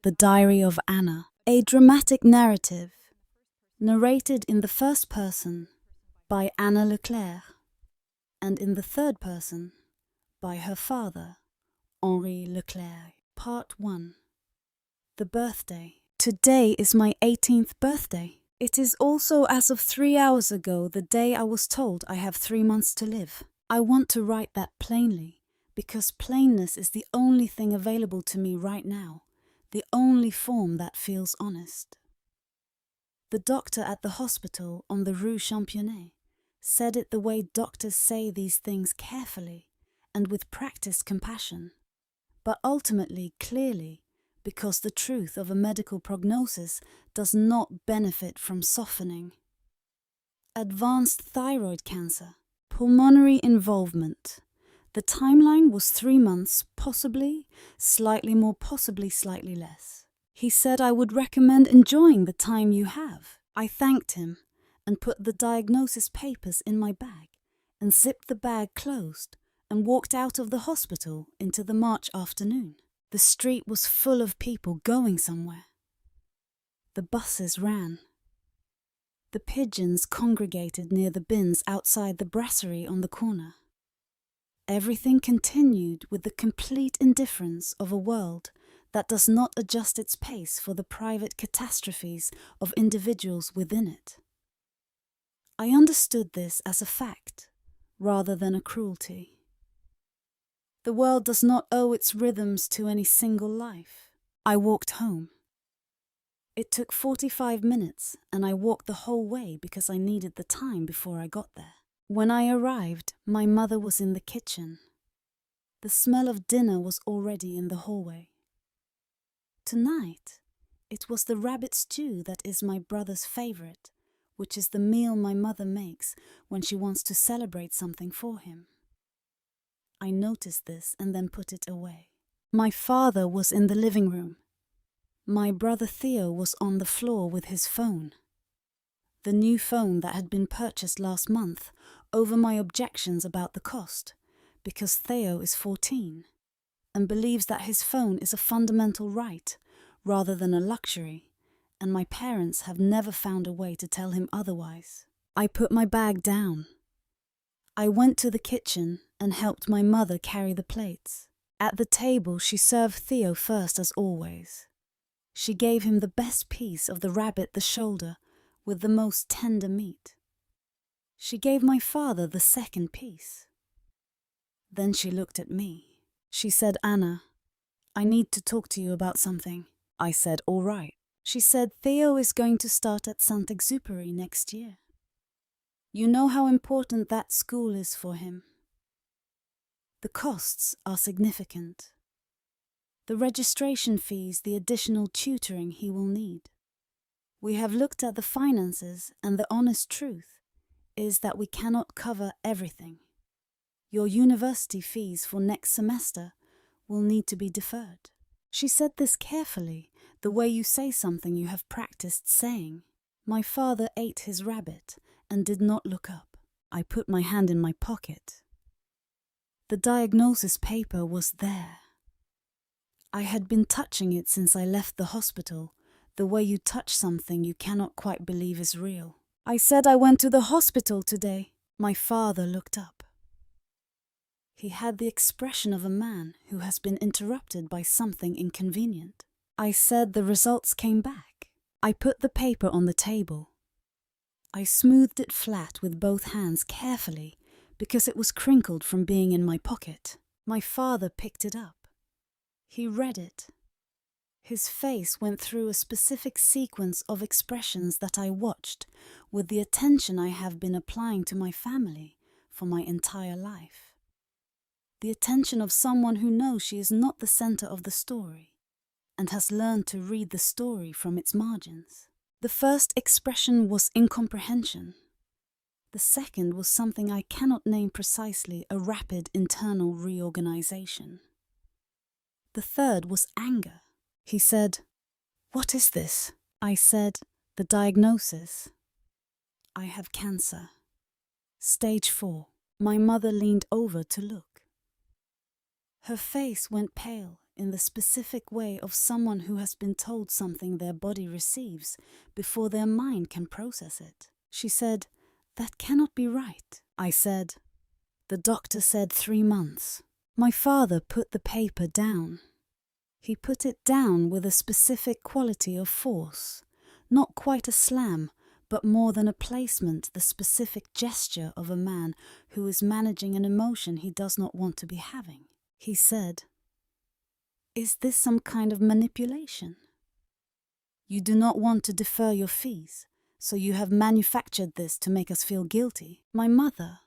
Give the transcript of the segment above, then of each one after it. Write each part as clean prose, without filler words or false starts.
The Diary of Anna, a dramatic narrative narrated in the first person by Anna Leclerc and in the third person by her father, Henri Leclerc. Part 1. The birthday. Today is my 18th birthday. It is also, as of 3 hours ago, the day I was told I have 3 months to live. I want to write that plainly, because plainness is the only thing available to me right now, the only form that feels honest. The doctor at the hospital on the Rue Championnet said it the way doctors say these things, carefully and with practiced compassion, but ultimately clearly, because the truth of a medical prognosis does not benefit from softening. Advanced thyroid cancer, pulmonary involvement. The timeline was 3 months, possibly, slightly more, possibly slightly less. He said I would recommend enjoying the time you have. I thanked him and put the diagnosis papers in my bag and zipped the bag closed and walked out of the hospital into the March afternoon. The street was full of people going somewhere. The buses ran. The pigeons congregated near the bins outside the brasserie on the corner. Everything continued with the complete indifference of a world that does not adjust its pace for the private catastrophes of individuals within it. I understood this as a fact, rather than a cruelty. The world does not owe its rhythms to any single life. I walked home. It took 45 minutes, and I walked the whole way because I needed the time before I got there. When I arrived, my mother was in the kitchen. The smell of dinner was already in the hallway. Tonight, it was the rabbit stew that is my brother's favorite, which is the meal my mother makes when she wants to celebrate something for him. I noticed this and then put it away. My father was in the living room. My brother Theo was on the floor with his phone. The new phone that had been purchased last month, over my objections about the cost, because Theo is 14 and believes that his phone is a fundamental right rather than a luxury, and my parents have never found a way to tell him otherwise. I put my bag down. I went to the kitchen and helped my mother carry the plates. At the table, she served Theo first as always. She gave him the best piece of the rabbit, the shoulder, with the most tender meat. She gave my father the second piece. Then she looked at me. She said, "Anna, I need to talk to you about something." I said, "All right." She said, "Theo is going to start at Saint-Exupéry next year. You know how important that school is for him. The costs are significant. The registration fees, the additional tutoring he will need. We have looked at the finances, and the honest truth is that we cannot cover everything. Your university fees for next semester will need to be deferred." She said this carefully, the way you say something you have practiced saying. My father ate his rabbit and did not look up. I put my hand in my pocket. The diagnosis paper was there. I had been touching it since I left the hospital, the way you touch something you cannot quite believe is real. I said I went to the hospital today. My father looked up. He had the expression of a man who has been interrupted by something inconvenient. I said the results came back. I put the paper on the table. I smoothed it flat with both hands carefully because it was crinkled from being in my pocket. My father picked it up. He read it. His face went through a specific sequence of expressions that I watched with the attention I have been applying to my family for my entire life. The attention of someone who knows she is not the center of the story and has learned to read the story from its margins. The first expression was incomprehension. The second was something I cannot name precisely, a rapid internal reorganization. The third was anger. He said, "What is this?" I said, "The diagnosis. I have cancer. Stage 4. My mother leaned over to look. Her face went pale in the specific way of someone who has been told something their body receives before their mind can process it. She said, "That cannot be right." I said, "The doctor said 3 months." My father put the paper down. He put it down with a specific quality of force, not quite a slam, but more than a placement, the specific gesture of a man who is managing an emotion he does not want to be having. He said, "Is this some kind of manipulation? You do not want to defer your fees, so you have manufactured this to make us feel guilty." My mother,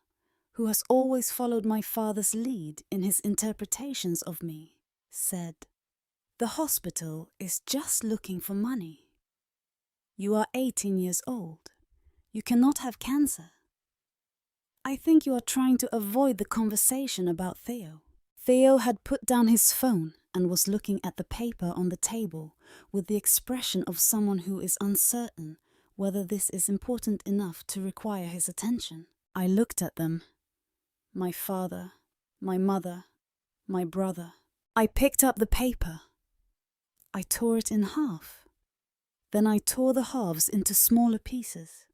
who has always followed my father's lead in his interpretations of me, said, "The hospital is just looking for money. You are 18 years old. You cannot have cancer. I think you are trying to avoid the conversation about Theo." Theo had put down his phone and was looking at the paper on the table with the expression of someone who is uncertain whether this is important enough to require his attention. I looked at them. My father, my mother, my brother. I picked up the paper. I tore it in half. Then I tore the halves into smaller pieces.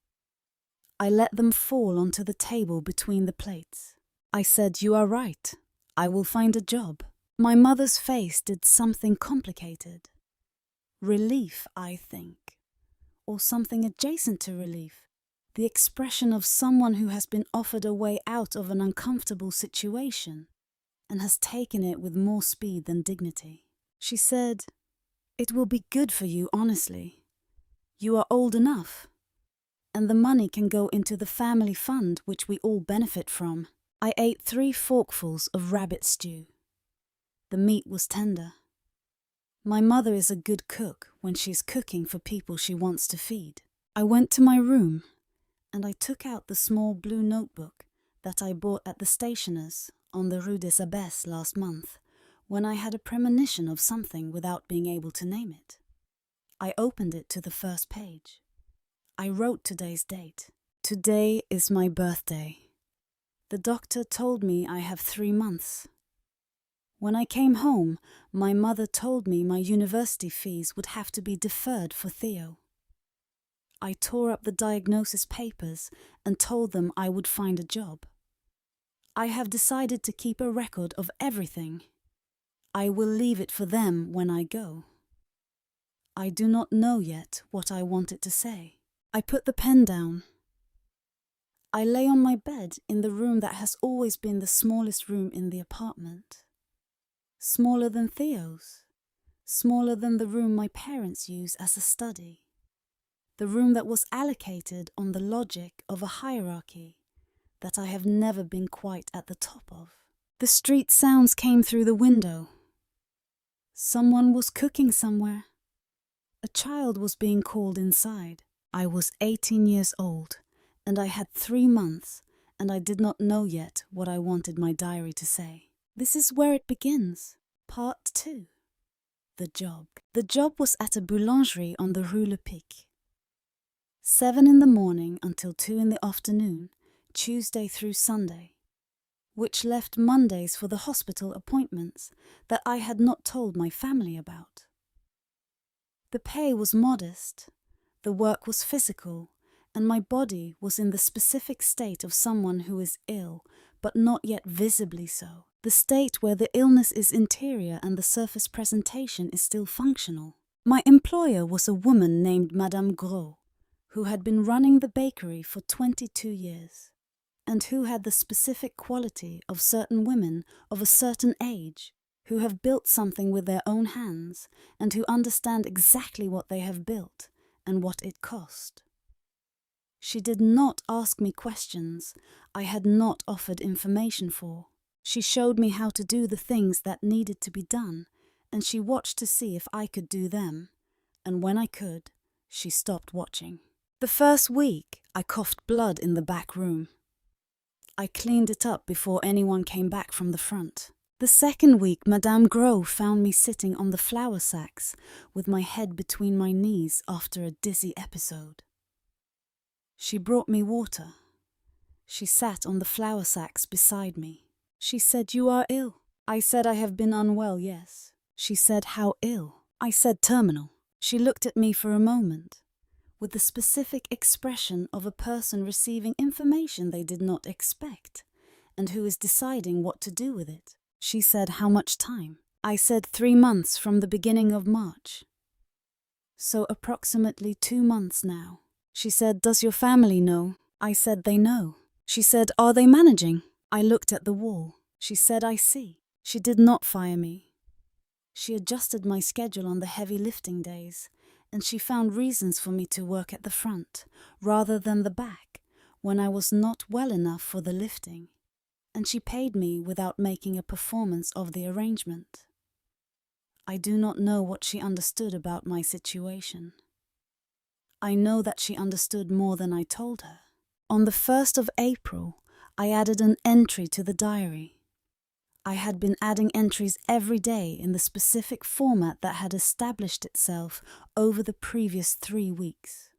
I let them fall onto the table between the plates. I said, "You are right. I will find a job." My mother's face did something complicated. Relief, I think. Or something adjacent to relief. The expression of someone who has been offered a way out of an uncomfortable situation and has taken it with more speed than dignity. She said, "It will be good for you, honestly. You are old enough, and the money can go into the family fund which we all benefit from." I ate 3 forkfuls of rabbit stew. The meat was tender. My mother is a good cook when she is cooking for people she wants to feed. I went to my room and I took out the small blue notebook that I bought at the stationer's on the Rue des Abbesses last month when I had a premonition of something without being able to name it. I opened it to the first page. I wrote today's date. Today is my birthday. The doctor told me I have 3 months. When I came home, my mother told me my university fees would have to be deferred for Theo. I tore up the diagnosis papers and told them I would find a job. I have decided to keep a record of everything. I will leave it for them when I go. I do not know yet what I wanted to say. I put the pen down. I lay on my bed in the room that has always been the smallest room in the apartment. Smaller than Theo's. Smaller than the room my parents use as a study. The room that was allocated on the logic of a hierarchy that I have never been quite at the top of. The street sounds came through the window. Someone was cooking somewhere. A child was being called inside. I was 18 years old, and I had 3 months, and I did not know yet what I wanted my diary to say. This is where it begins. Part 2. The job. The job was at a boulangerie on the Rue Le Pic. 7 in the morning until 2 in the afternoon, Tuesday through Sunday, which left Mondays for the hospital appointments that I had not told my family about. The pay was modest, the work was physical, and my body was in the specific state of someone who is ill, but not yet visibly so. The state where the illness is interior and the surface presentation is still functional. My employer was a woman named Madame Gros, who had been running the bakery for 22 years, and who had the specific quality of certain women of a certain age, who have built something with their own hands, and who understand exactly what they have built and what it cost. She did not ask me questions I had not offered information for. She showed me how to do the things that needed to be done, and she watched to see if I could do them, and when I could, she stopped watching. The first week, I coughed blood in the back room. I cleaned it up before anyone came back from the front. The second week, Madame Gros found me sitting on the flour sacks with my head between my knees after a dizzy episode. She brought me water. She sat on the flour sacks beside me. She said, "You are ill." I said, "I have been unwell, yes." She said, "How ill?" I said, "Terminal." She looked at me for a moment, with the specific expression of a person receiving information they did not expect, and who is deciding what to do with it. She said, "How much time?" I said, 3 months from the beginning of March. So approximately 2 months now. She said, "Does your family know?" I said, "They know." She said, "Are they managing?" I looked at the wall. She said, "I see." She did not fire me. She adjusted my schedule on the heavy lifting days, and she found reasons for me to work at the front, rather than the back, when I was not well enough for the lifting, and she paid me without making a performance of the arrangement. I do not know what she understood about my situation. I know that she understood more than I told her. On the 1st of April, I added an entry to the diary. I had been adding entries every day in the specific format that had established itself over the previous 3 weeks.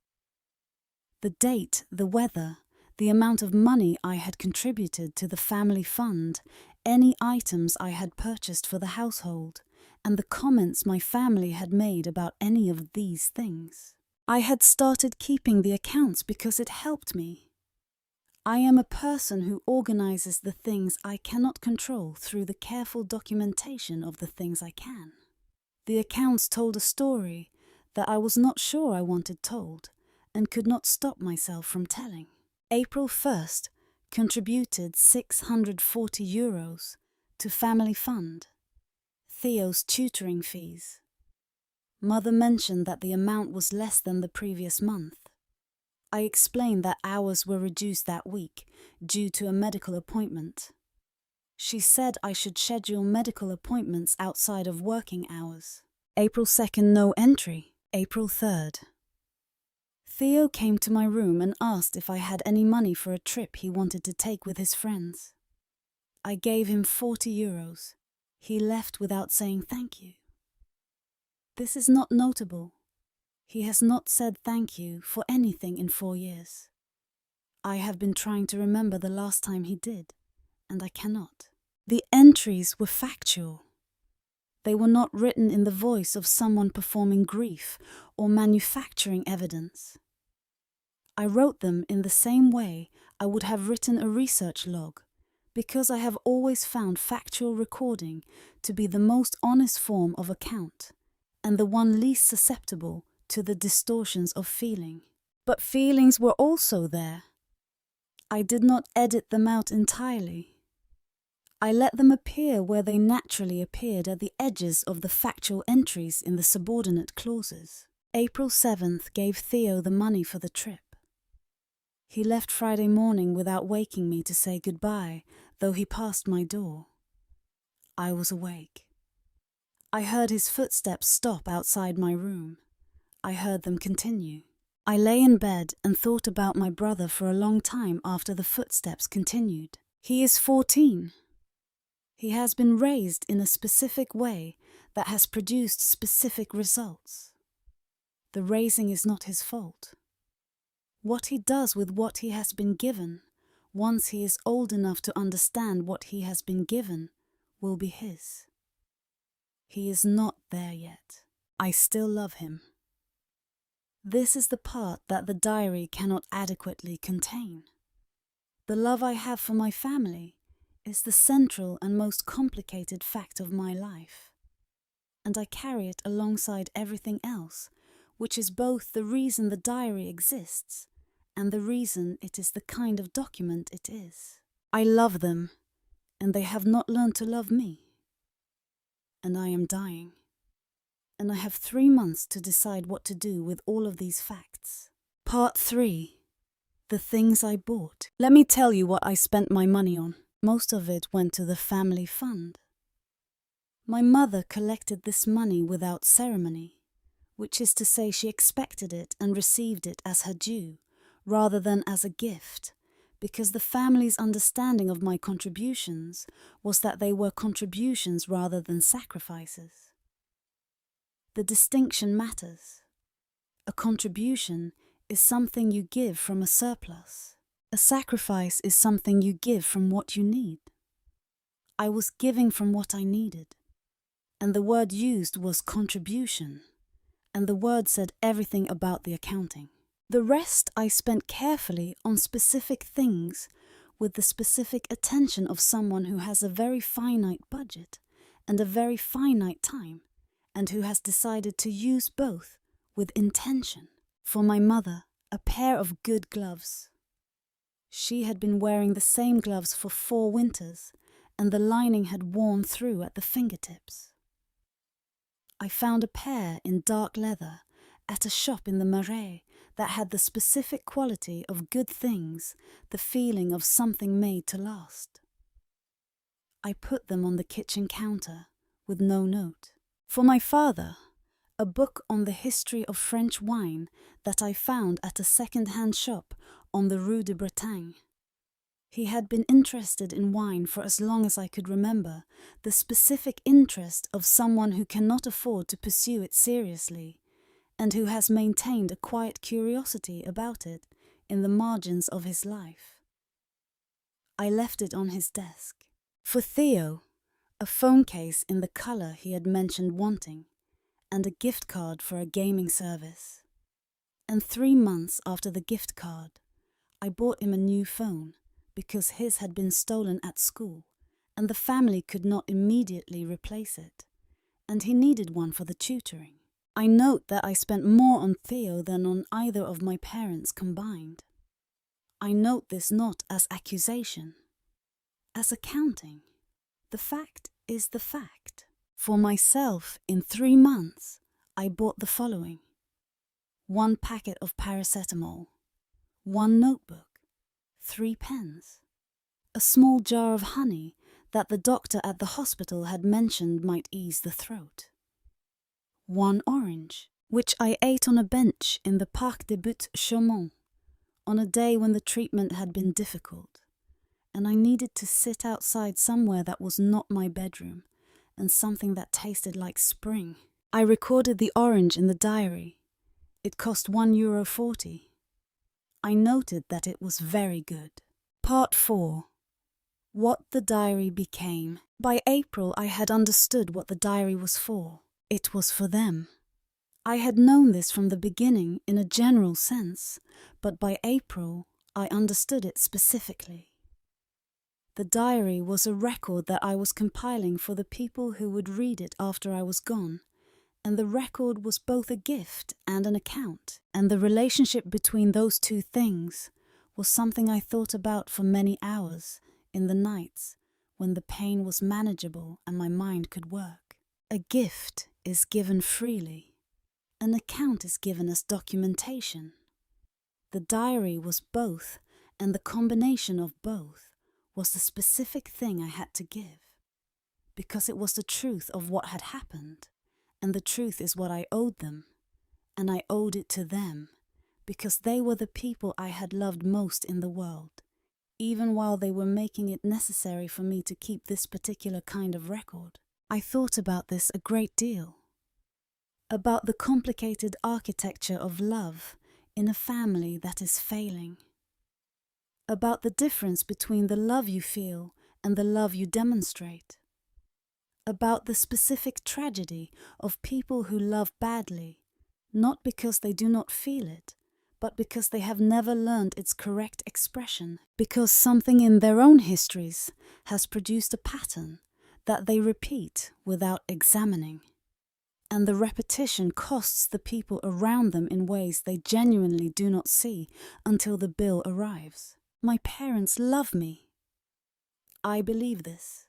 The date, the weather, the amount of money I had contributed to the family fund, any items I had purchased for the household, and the comments my family had made about any of these things. I had started keeping the accounts because it helped me. I am a person who organizes the things I cannot control through the careful documentation of the things I can. The accounts told a story that I was not sure I wanted told and could not stop myself from telling. April 1st contributed €640 to family fund. Theo's tutoring fees. Mother mentioned that the amount was less than the previous month. I explained that hours were reduced that week due to a medical appointment. She said I should schedule medical appointments outside of working hours. April 2nd, no entry. April 3rd. Theo came to my room and asked if I had any money for a trip he wanted to take with his friends. I gave him €40. He left without saying thank you. This is not notable. He has not said thank you for anything in 4 years. I have been trying to remember the last time he did, and I cannot. The entries were factual. They were not written in the voice of someone performing grief or manufacturing evidence. I wrote them in the same way I would have written a research log, because I have always found factual recording to be the most honest form of account, and the one least susceptible to the distortions of feeling. But feelings were also there. I did not edit them out entirely. I let them appear where they naturally appeared at the edges of the factual entries in the subordinate clauses. April 7th gave Theo the money for the trip. He left Friday morning without waking me to say goodbye, though he passed my door. I was awake. I heard his footsteps stop outside my room. I heard them continue. I lay in bed and thought about my brother for a long time after the footsteps continued. He is 14. He has been raised in a specific way that has produced specific results. The raising is not his fault. What he does with what he has been given, once he is old enough to understand what he has been given, will be his. He is not there yet. I still love him. This is the part that the diary cannot adequately contain. The love I have for my family is the central and most complicated fact of my life, and I carry it alongside everything else, which is both the reason the diary exists and the reason it is the kind of document it is. I love them, and they have not learned to love me. And I am dying. And I have 3 months to decide what to do with all of these facts. Part 3. The things I bought. Let me tell you what I spent my money on. Most of it went to the family fund. My mother collected this money without ceremony, which is to say she expected it and received it as her due, rather than as a gift, because the family's understanding of my contributions was that they were contributions rather than sacrifices. The distinction matters. A contribution is something you give from a surplus. A sacrifice is something you give from what you need. I was giving from what I needed. and the word used was contribution, and the word said everything about the accounting. The rest I spent carefully on specific things with the specific attention of someone who has a very finite budget and a very finite time, and who has decided to use both with intention. For my mother, a pair of good gloves. She had been wearing the same gloves for 4 winters, and the lining had worn through at the fingertips. I found a pair in dark leather at a shop in the Marais that had the specific quality of good things, the feeling of something made to last. I put them on the kitchen counter with no note. For my father, a book on the history of French wine that I found at a second-hand shop on the Rue de Bretagne. He had been interested in wine for as long as I could remember, the specific interest of someone who cannot afford to pursue it seriously, and who has maintained a quiet curiosity about it in the margins of his life. I left it on his desk. For Theo, a phone case in the colour he had mentioned wanting, and a gift card for a gaming service. And 3 months after the gift card, I bought him a new phone, because his had been stolen at school, and the family could not immediately replace it, and he needed one for the tutoring. I note that I spent more on Theo than on either of my parents combined. I note this not as accusation, as accounting. The fact is the fact. For myself, in 3 months, I bought the following: 1 packet of paracetamol, 1 notebook, 3 pens, a small jar of honey that the doctor at the hospital had mentioned might ease the throat, 1 orange, which I ate on a bench in the Parc des Buttes-Chaumont on a day when the treatment had been difficult, and I needed to sit outside somewhere that was not my bedroom, and something that tasted like spring. I recorded the orange in the diary. It cost €1.40. I noted that it was very good. Part 4. What the diary became. By April I had understood what the diary was for. It was for them. I had known this from the beginning in a general sense, but by April I understood it specifically. The diary was a record that I was compiling for the people who would read it after I was gone, and the record was both a gift and an account, and the relationship between those two things was something I thought about for many hours in the nights when the pain was manageable and my mind could work. A gift is given freely. An account is given as documentation. The diary was both, and the combination of both was the specific thing I had to give, because it was the truth of what had happened, and the truth is what I owed them, and I owed it to them, because they were the people I had loved most in the world, even while they were making it necessary for me to keep this particular kind of record. I thought about this a great deal, about the complicated architecture of love in a family that is failing, about the difference between the love you feel and the love you demonstrate, about the specific tragedy of people who love badly, not because they do not feel it, but because they have never learned its correct expression, because something in their own histories has produced a pattern that they repeat without examining. And the repetition costs the people around them in ways they genuinely do not see until the bill arrives. My parents love me. I believe this.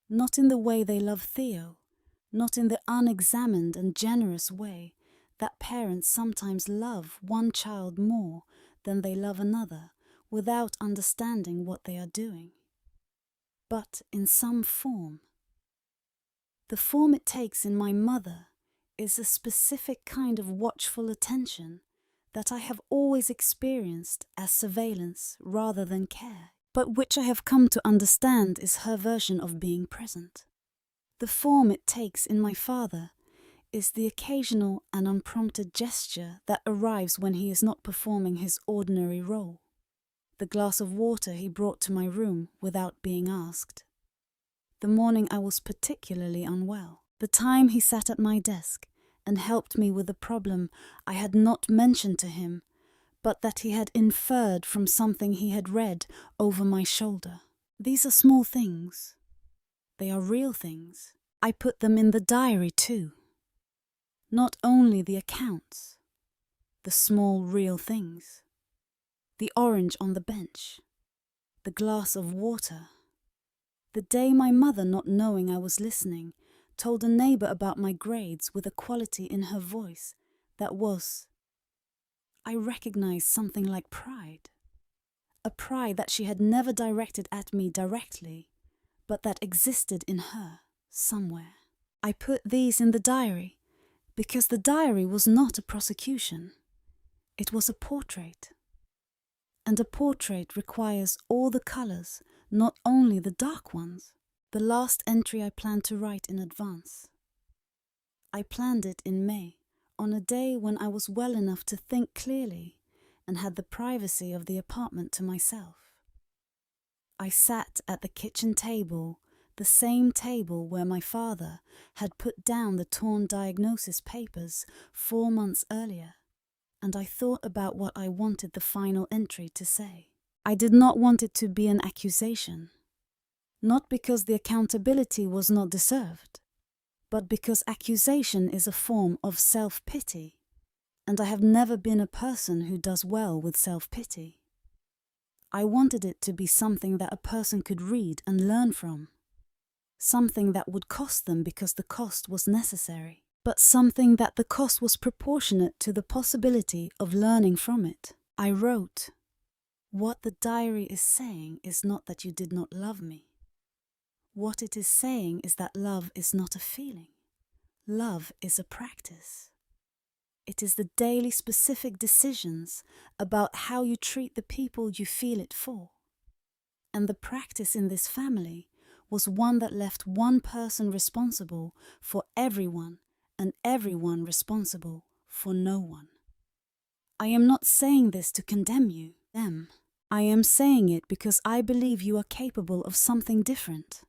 Not in the way they love Theo, not in the unexamined and generous way that parents sometimes love one child more than they love another without understanding what they are doing, but in some form. The form it takes in my mother is a specific kind of watchful attention that I have always experienced as surveillance rather than care, but which I have come to understand is her version of being present. The form it takes in my father is the occasional and unprompted gesture that arrives when he is not performing his ordinary role. The glass of water he brought to my room without being asked. the morning I was particularly unwell, the time he sat at my desk and helped me with a problem I had not mentioned to him, but that he had inferred from something he had read over my shoulder. These are small things. They are real things. I put them in the diary too. Not only the accounts, the small real things. The orange on the bench, the glass of water. The day my mother, not knowing I was listening, told a neighbor about my grades with a quality in her voice that was, I recognized something like pride. A pride that she had never directed at me directly, but that existed in her somewhere. I put these in the diary because the diary was not a prosecution. It was a portrait. And a portrait requires all the colors, not only the dark ones. The last entry I planned to write in advance. I planned it in May, on a day when I was well enough to think clearly and had the privacy of the apartment to myself. I sat at the kitchen table, the same table where my father had put down the torn diagnosis papers 4 months earlier, and I thought about what I wanted the final entry to say. I did not want it to be an accusation, not because the accountability was not deserved, but because accusation is a form of self-pity, and I have never been a person who does well with self-pity. I wanted it to be something that a person could read and learn from, something that would cost them because the cost was necessary, but something that the cost was proportionate to the possibility of learning from it. I wrote, "What the diary is saying is not that you did not love me. What it is saying is that love is not a feeling. Love is a practice. It is the daily specific decisions about how you treat the people you feel it for. And the practice in this family was one that left one person responsible for everyone and everyone responsible for no one. I am not saying this to condemn you, them. I am saying it because I believe you are capable of something different.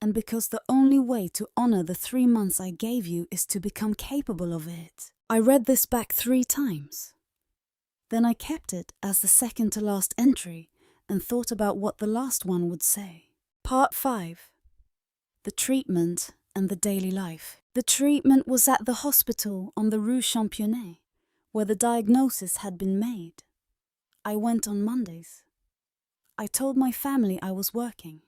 And because the only way to honor the 3 months I gave you is to become capable of it." I read this back 3 times. Then I kept it as the second to last entry and thought about what the last one would say. Part 5. The treatment and the daily life. The treatment was at the hospital on the Rue Championnet, where the diagnosis had been made. I went on Mondays. I told my family I was working.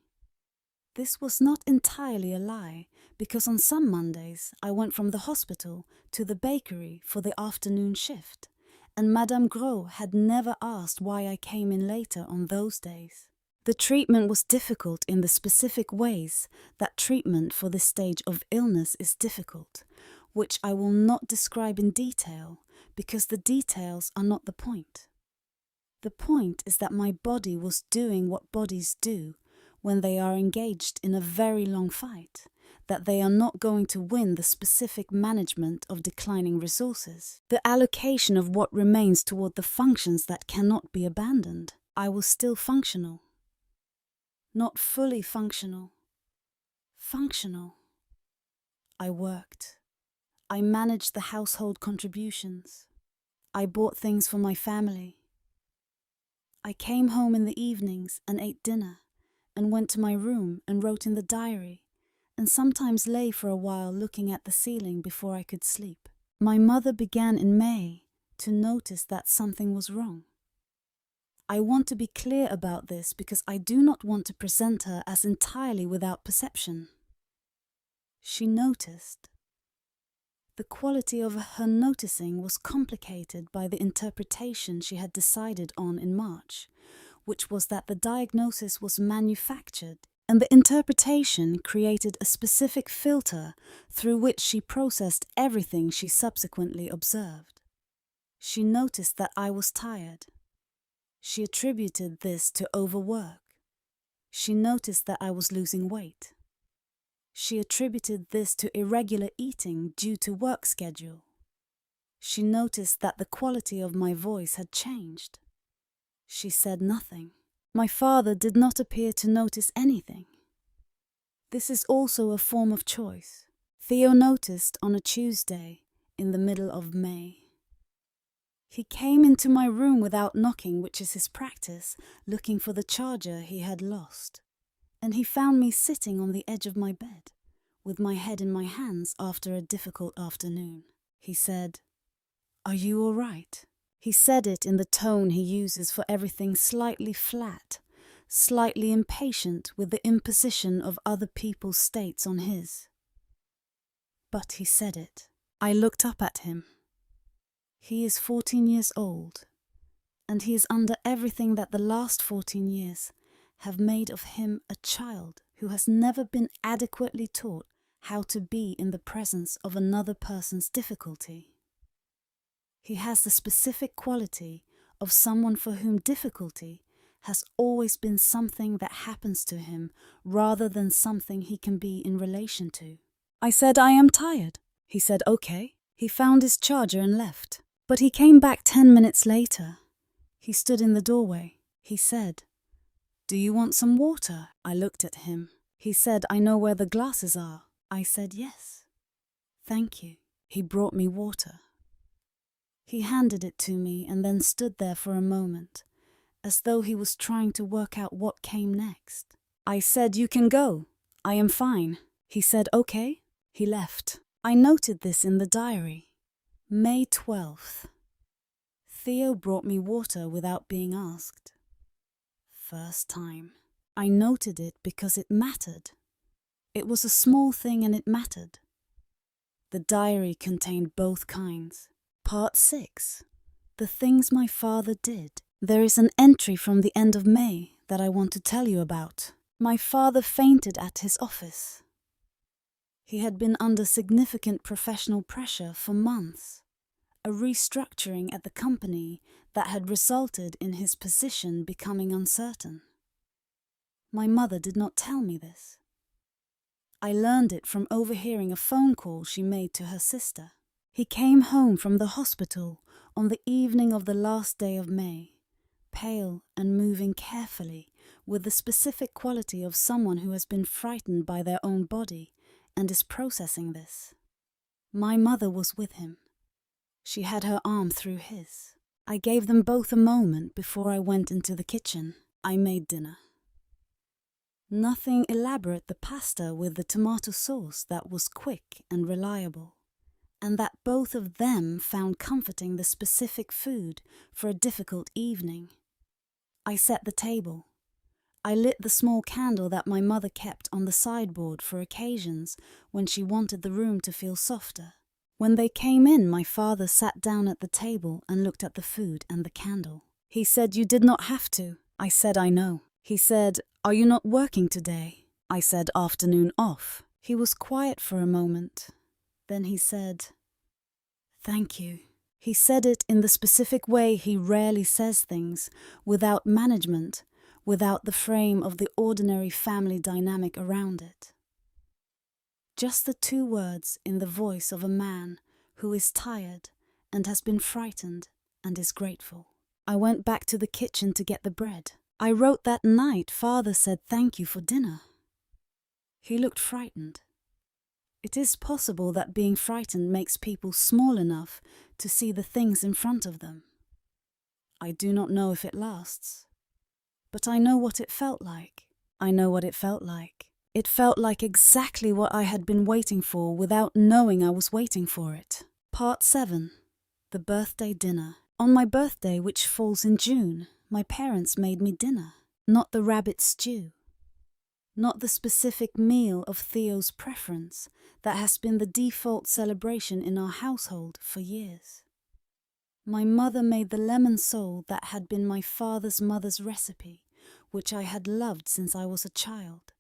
This was not entirely a lie, because on some Mondays I went from the hospital to the bakery for the afternoon shift, and Madame Gros had never asked why I came in later on those days. The treatment was difficult in the specific ways that treatment for this stage of illness is difficult, which I will not describe in detail, because the details are not the point. The point is that my body was doing what bodies do when they are engaged in a very long fight, that they are not going to win the specific management of declining resources, the allocation of what remains toward the functions that cannot be abandoned. I was still functional. Not fully functional. Functional. I worked. I managed the household contributions. I bought things for my family. I came home in the evenings and ate dinner, and went to my room and wrote in the diary, and sometimes lay for a while looking at the ceiling before I could sleep. My mother began in May to notice that something was wrong. I want to be clear about this because I do not want to present her as entirely without perception. She noticed. The quality of her noticing was complicated by the interpretation she had decided on in March, which was that the diagnosis was manufactured, and the interpretation created a specific filter through which she processed everything she subsequently observed. She noticed that I was tired. She attributed this to overwork. She noticed that I was losing weight. She attributed this to irregular eating due to work schedule. She noticed that the quality of my voice had changed. She said nothing. My father did not appear to notice anything. This is also a form of choice. Theo noticed on a Tuesday in the middle of May. He came into my room without knocking, which is his practice, looking for the charger he had lost. And he found me sitting on the edge of my bed, with my head in my hands after a difficult afternoon. He said, "Are you all right?" He said it in the tone he uses for everything slightly flat, slightly impatient with the imposition of other people's states on his. But he said it. I looked up at him. He is 14 years old, and he is under everything that the last 14 years have made of him a child who has never been adequately taught how to be in the presence of another person's difficulty. He has the specific quality of someone for whom difficulty has always been something that happens to him rather than something he can be in relation to. I said, "I am tired." He said, "Okay." He found his charger and left. But he came back 10 minutes later. He stood in the doorway. He said, "Do you want some water?" I looked at him. He said, "I know where the glasses are." I said, "Yes." "Thank you." He brought me water. He handed it to me and then stood there for a moment, as though he was trying to work out what came next. I said, "You can go. I am fine." He said, "Okay." He left. I noted this in the diary. May 12th. Theo brought me water without being asked. First time. I noted it because it mattered. It was a small thing and it mattered. The diary contained both kinds. Part 6. The things my father did. There is an entry from the end of May that I want to tell you about. My father fainted at his office. He had been under significant professional pressure for months. A restructuring at the company that had resulted in his position becoming uncertain. My mother did not tell me this. I learned it from overhearing a phone call she made to her sister. He came home from the hospital on the evening of the last day of May, pale and moving carefully, with the specific quality of someone who has been frightened by their own body and is processing this. My mother was with him. She had her arm through his. I gave them both a moment before I went into the kitchen. I made dinner. Nothing elaborate, the pasta with the tomato sauce that was quick and reliable, and that both of them found comforting, the specific food for a difficult evening. I set the table. I lit the small candle that my mother kept on the sideboard for occasions when she wanted the room to feel softer. When they came in, my father sat down at the table and looked at the food and the candle. He said, "You did not have to." I said, "I know." He said, "Are you not working today?" I said, "Afternoon off." He was quiet for a moment. Then he said, "Thank you." He said it in the specific way he rarely says things, without management, without the frame of the ordinary family dynamic around it. Just the two words in the voice of a man who is tired and has been frightened and is grateful. I went back to the kitchen to get the bread. I wrote that night Father said thank you for dinner. He looked frightened. It is possible that being frightened makes people small enough to see the things in front of them. I do not know if it lasts. But I know what it felt like. I know what it felt like. It felt like exactly what I had been waiting for without knowing I was waiting for it. Part 7. The birthday dinner. On my birthday, which falls in June, my parents made me dinner. Not the rabbit stew. Not the specific meal of Theo's preference that has been the default celebration in our household for years. My mother made the lemon sole that had been my father's mother's recipe, which I had loved since I was a child,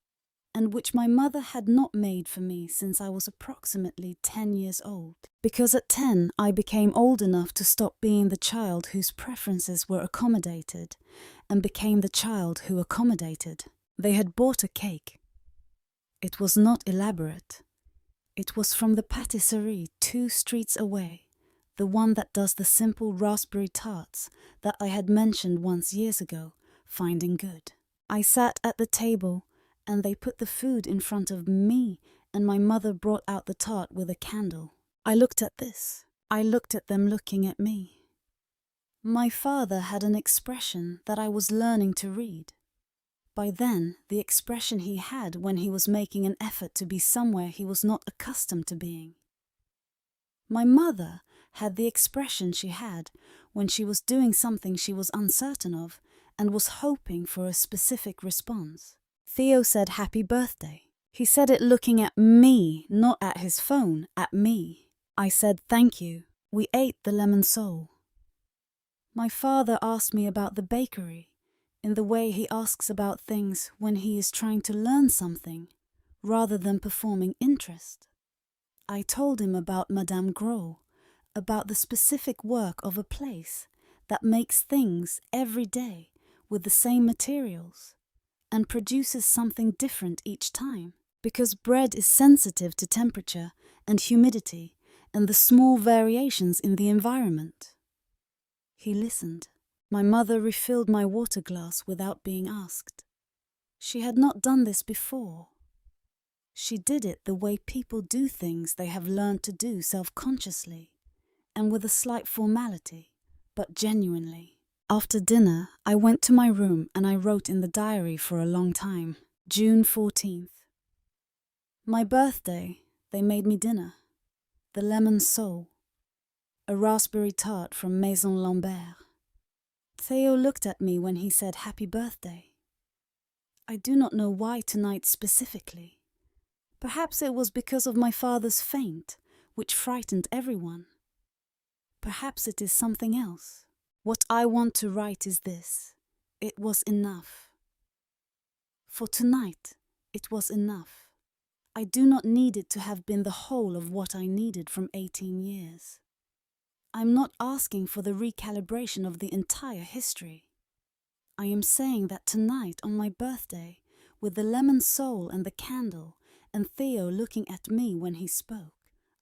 and which my mother had not made for me since I was approximately 10 years old, because at 10 I became old enough to stop being the child whose preferences were accommodated and became the child who accommodated. They had bought a cake. It was not elaborate. It was from the patisserie 2 streets away, the one that does the simple raspberry tarts that I had mentioned once years ago, finding good. I sat at the table and they put the food in front of me, and my mother brought out the tart with a candle. I looked at this. I looked at them looking at me. My father had an expression that I was learning to read. By then, the expression he had when he was making an effort to be somewhere he was not accustomed to being. My mother had the expression she had when she was doing something she was uncertain of and was hoping for a specific response. Theo said happy birthday. He said it looking at me, not at his phone, at me. I said thank you. We ate the lemon sole. My father asked me about the bakery, in the way he asks about things when he is trying to learn something, rather than performing interest. I told him about Madame Gros, about the specific work of a place that makes things every day with the same materials and produces something different each time, because bread is sensitive to temperature and humidity and the small variations in the environment. He listened. My mother refilled my water glass without being asked. She had not done this before. She did it the way people do things they have learned to do self-consciously, and with a slight formality, but genuinely. After dinner, I went to my room and I wrote in the diary for a long time. June 14th. My birthday, they made me dinner. The lemon sole. A raspberry tart from Maison Lambert. Theo looked at me when he said happy birthday. I do not know why tonight specifically. Perhaps it was because of my father's faint, which frightened everyone. Perhaps it is something else. What I want to write is this. It was enough. For tonight, it was enough. I do not need it to have been the whole of what I needed from 18 years. I'm not asking for the recalibration of the entire history. I am saying that tonight on my birthday, with the lemon sole and the candle, and Theo looking at me when he spoke,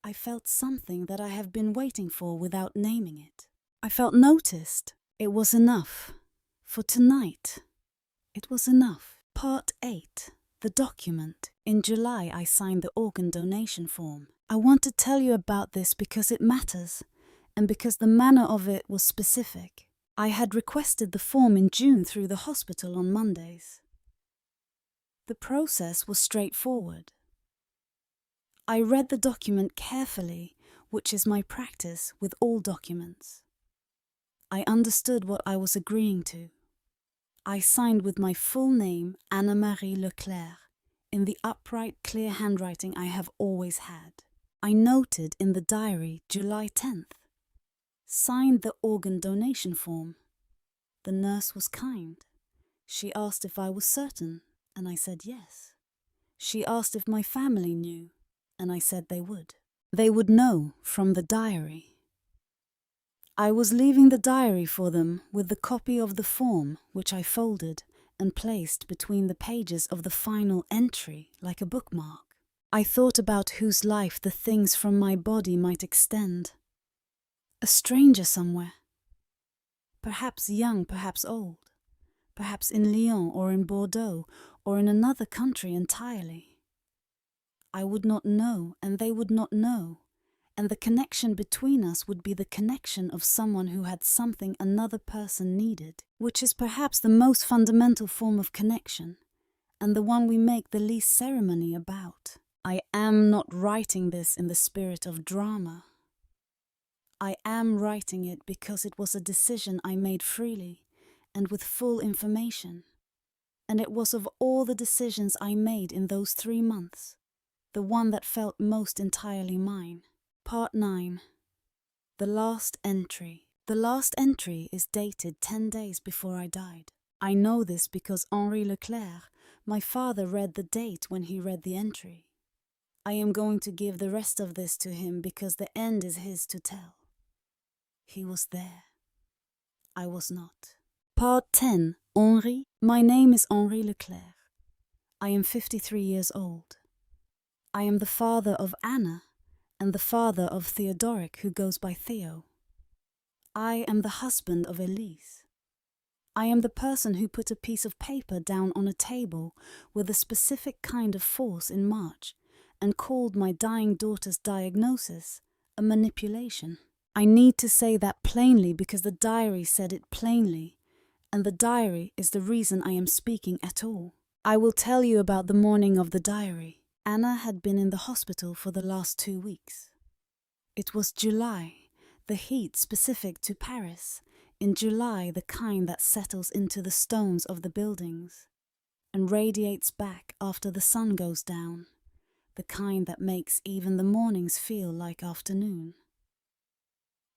I felt something that I have been waiting for without naming it. I felt noticed. It was enough. For tonight, it was enough. Part 8. The document. In July, I signed the organ donation form. I want to tell you about this because it matters, and because the manner of it was specific. I had requested the form in June through the hospital on Mondays. The process was straightforward. I read the document carefully, which is my practice with all documents. I understood what I was agreeing to. I signed with my full name, Anna-Marie Leclerc, in the upright, clear handwriting I have always had. I noted in the diary July 10th. Signed the organ donation form. The nurse was kind. She asked if I was certain, and I said yes. She asked if my family knew, and I said they would. They would know from the diary. I was leaving the diary for them with the copy of the form, which I folded and placed between the pages of the final entry like a bookmark. I thought about whose life the things from my body might extend. A stranger somewhere. Perhaps young, perhaps old. Perhaps in Lyon or in Bordeaux or in another country entirely. I would not know, and they would not know, and the connection between us would be the connection of someone who had something another person needed, which is perhaps the most fundamental form of connection, and the one we make the least ceremony about. I am not writing this in the spirit of drama. I am writing it because it was a decision I made freely and with full information, and it was of all the decisions I made in those 3 months, the one that felt most entirely mine. Part 9. The last entry. The last entry is dated 10 days before I died. I know this because Henri Leclerc, my father, read the date when he read the entry. I am going to give the rest of this to him because the end is his to tell. He was there. I was not. Part 10. Henri. My name is Henri Leclerc. I am 53 years old. I am the father of Anna and the father of Theodoric, who goes by Theo. I am the husband of Elise. I am the person who put a piece of paper down on a table with a specific kind of force in March and called my dying daughter's diagnosis a manipulation. I need to say that plainly because the diary said it plainly, and the diary is the reason I am speaking at all. I will tell you about the morning of the diary. Anna had been in the hospital for the last 2 weeks. It was July, the heat specific to Paris. In July, the kind that settles into the stones of the buildings and radiates back after the sun goes down, the kind that makes even the mornings feel like afternoon.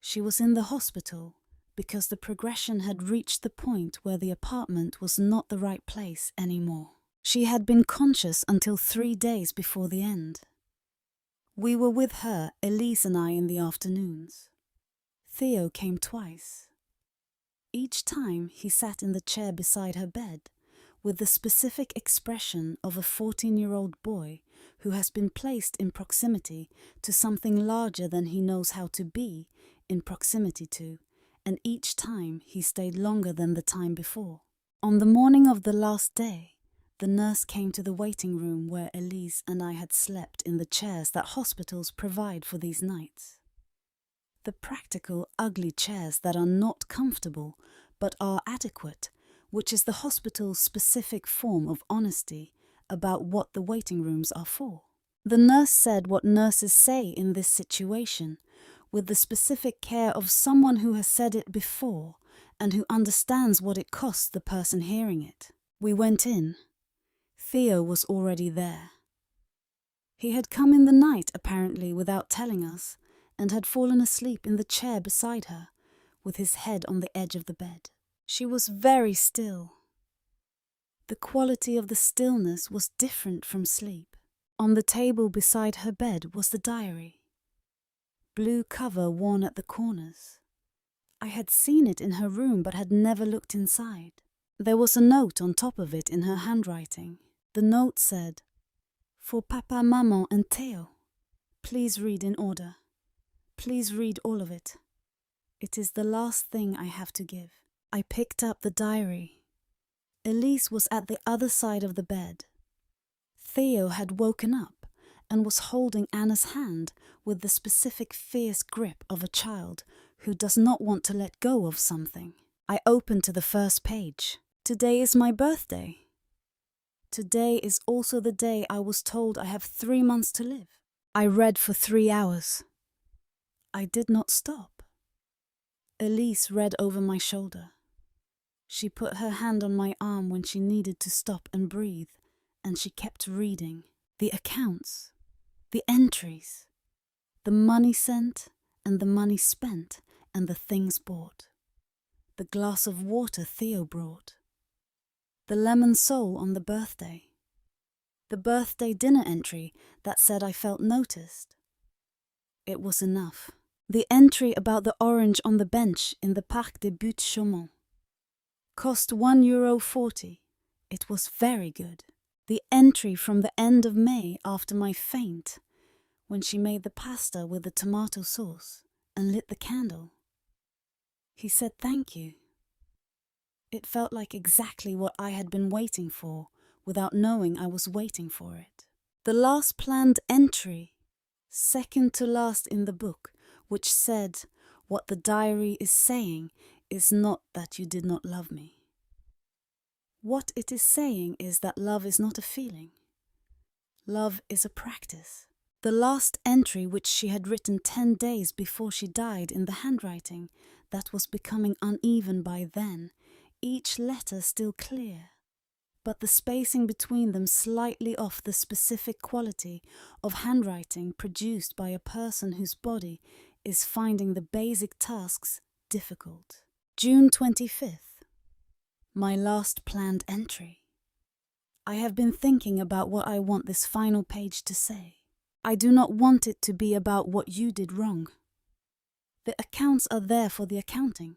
She was in the hospital because the progression had reached the point where the apartment was not the right place anymore. She had been conscious until 3 days before the end. We were with her, Elise and I, in the afternoons. Theo came twice. Each time he sat in the chair beside her bed, with the specific expression of a 14-year-old boy who has been placed in proximity to something larger than he knows how to be in proximity to, and each time he stayed longer than the time before. On the morning of the last day, the nurse came to the waiting room where Elise and I had slept in the chairs that hospitals provide for these nights. The practical, ugly chairs that are not comfortable but are adequate, which is the hospital's specific form of honesty about what the waiting rooms are for. The nurse said what nurses say in this situation, with the specific care of someone who has said it before and who understands what it costs the person hearing it. We went in. Theo was already there. He had come in the night, apparently, without telling us, and had fallen asleep in the chair beside her, with his head on the edge of the bed. She was very still. The quality of the stillness was different from sleep. On the table beside her bed was the diary. Blue cover worn at the corners. I had seen it in her room but had never looked inside. There was a note on top of it in her handwriting. The note said, "For Papa, Maman and Theo. Please read in order. Please read all of it. It is the last thing I have to give." I picked up the diary. Elise was at the other side of the bed. Theo had woken up and was holding Anna's hand with the specific fierce grip of a child who does not want to let go of something. I opened to the first page. Today is my birthday. Today is also the day I was told I have 3 months to live. I read for 3 hours. I did not stop. Elise read over my shoulder. She put her hand on my arm when she needed to stop and breathe, and she kept reading. The accounts, the entries, the money sent and the money spent and the things bought. The glass of water Theo brought. The lemon sole on the birthday. The birthday dinner entry that said I felt noticed. It was enough. The entry about the orange on the bench in the Parc des Buttes Chaumont. Cost €1.40. It was very good. The entry from the end of May after my faint, when she made the pasta with the tomato sauce and lit the candle. He said thank you. It felt like exactly what I had been waiting for without knowing I was waiting for it. The last planned entry, second to last in the book, which said, "What the diary is saying is not that you did not love me. What it is saying is that love is not a feeling. Love is a practice." The last entry, which she had written 10 days before she died, in the handwriting that was becoming uneven by then, each letter still clear, but the spacing between them slightly off the specific quality of handwriting produced by a person whose body is finding the basic tasks difficult. June 25th. My last planned entry. I have been thinking about what I want this final page to say. I do not want it to be about what you did wrong. The accounts are there for the accounting.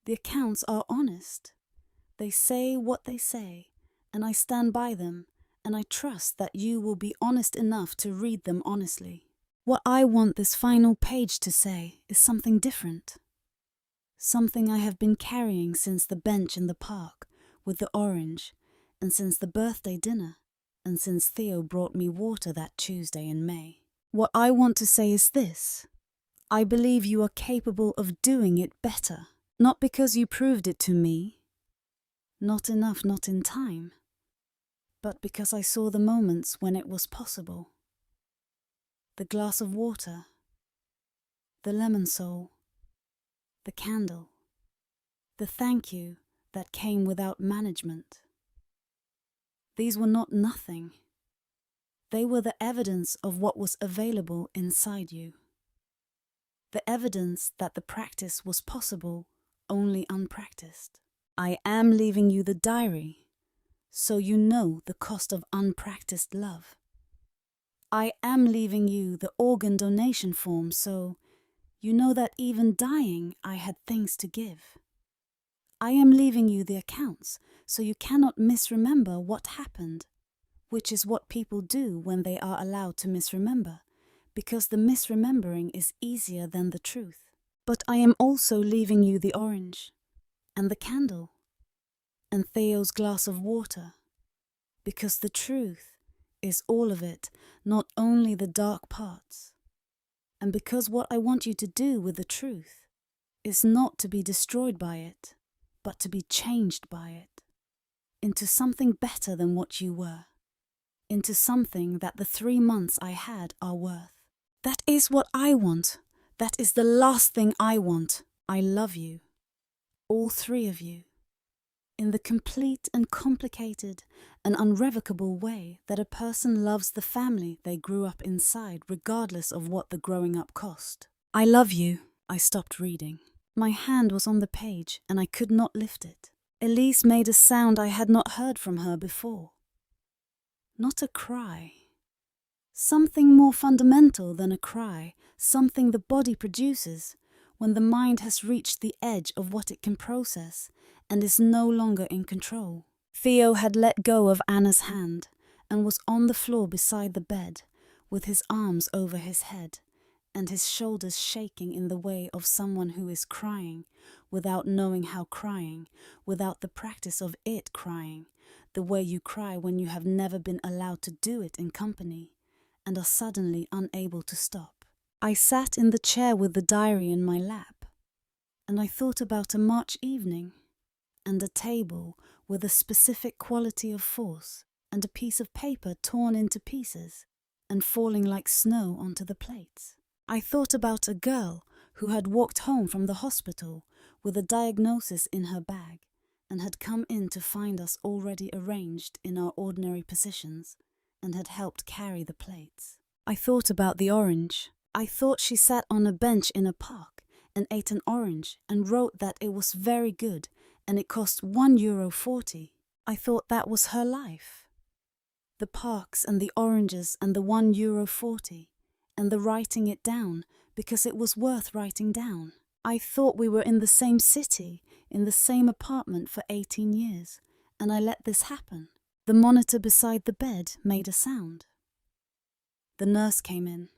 The accounts are honest. They say what they say, and I stand by them, and I trust that you will be honest enough to read them honestly. What I want this final page to say is something different. something I have been carrying since the bench in the park with the orange, and since the birthday dinner, and since Theo brought me water that Tuesday in May. What I want to say is this: I believe you are capable of doing it better, not because you proved it to me, not enough, not in time, but because I saw the moments when it was possible. The glass of water, the lemon sole, the candle, the thank you that came without management. These were not nothing. They were the evidence of what was available inside you. The evidence that the practice was possible, only unpracticed. I am leaving you the diary, so you know the cost of unpracticed love. I am leaving you the organ donation form, so you know that even dying I had things to give. I am leaving you the accounts, so you cannot misremember what happened, which is what people do when they are allowed to misremember, because the misremembering is easier than the truth. But I am also leaving you the orange, and the candle, and Theo's glass of water, because the truth is all of it, not only the dark parts. And because what I want you to do with the truth is not to be destroyed by it, but to be changed by it, into something better than what you were, into something that the 3 months I had are worth. That is what I want. That is the last thing I want. I love you, all 3 of you, in the complete and complicated and unrevocable way that a person loves the family they grew up inside, regardless of what the growing up cost. I love you. I stopped reading. My hand was on the page and I could not lift it. Elise made a sound I had not heard from her before. Not a cry. Something more fundamental than a cry, something the body produces when the mind has reached the edge of what it can process and is no longer in control. Theo had let go of Anna's hand and was on the floor beside the bed, with his arms over his head and his shoulders shaking in the way of someone who is crying, without knowing how crying, without the practice of it crying, the way you cry when you have never been allowed to do it in company, and are suddenly unable to stop. I sat in the chair with the diary in my lap, and I thought about a March evening, and a table with a specific quality of force, and a piece of paper torn into pieces, and falling like snow onto the plates. I thought about a girl who had walked home from the hospital with a diagnosis in her bag, and had come in to find us already arranged in our ordinary positions, and had helped carry the plates. I thought about the orange. I thought she sat on a bench in a park and ate an orange and wrote that it was very good and it cost €1.40. I thought that was her life. The parks and the oranges and the €1.40, and the writing it down because it was worth writing down. I thought we were in the same city, in the same apartment for 18 years, and I let this happen. The monitor beside the bed made a sound. The nurse came in.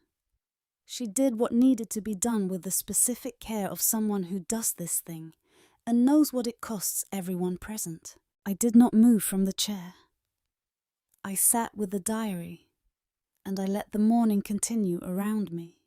She did what needed to be done with the specific care of someone who does this thing and knows what it costs everyone present. I did not move from the chair. I sat with the diary, and I let the morning continue around me.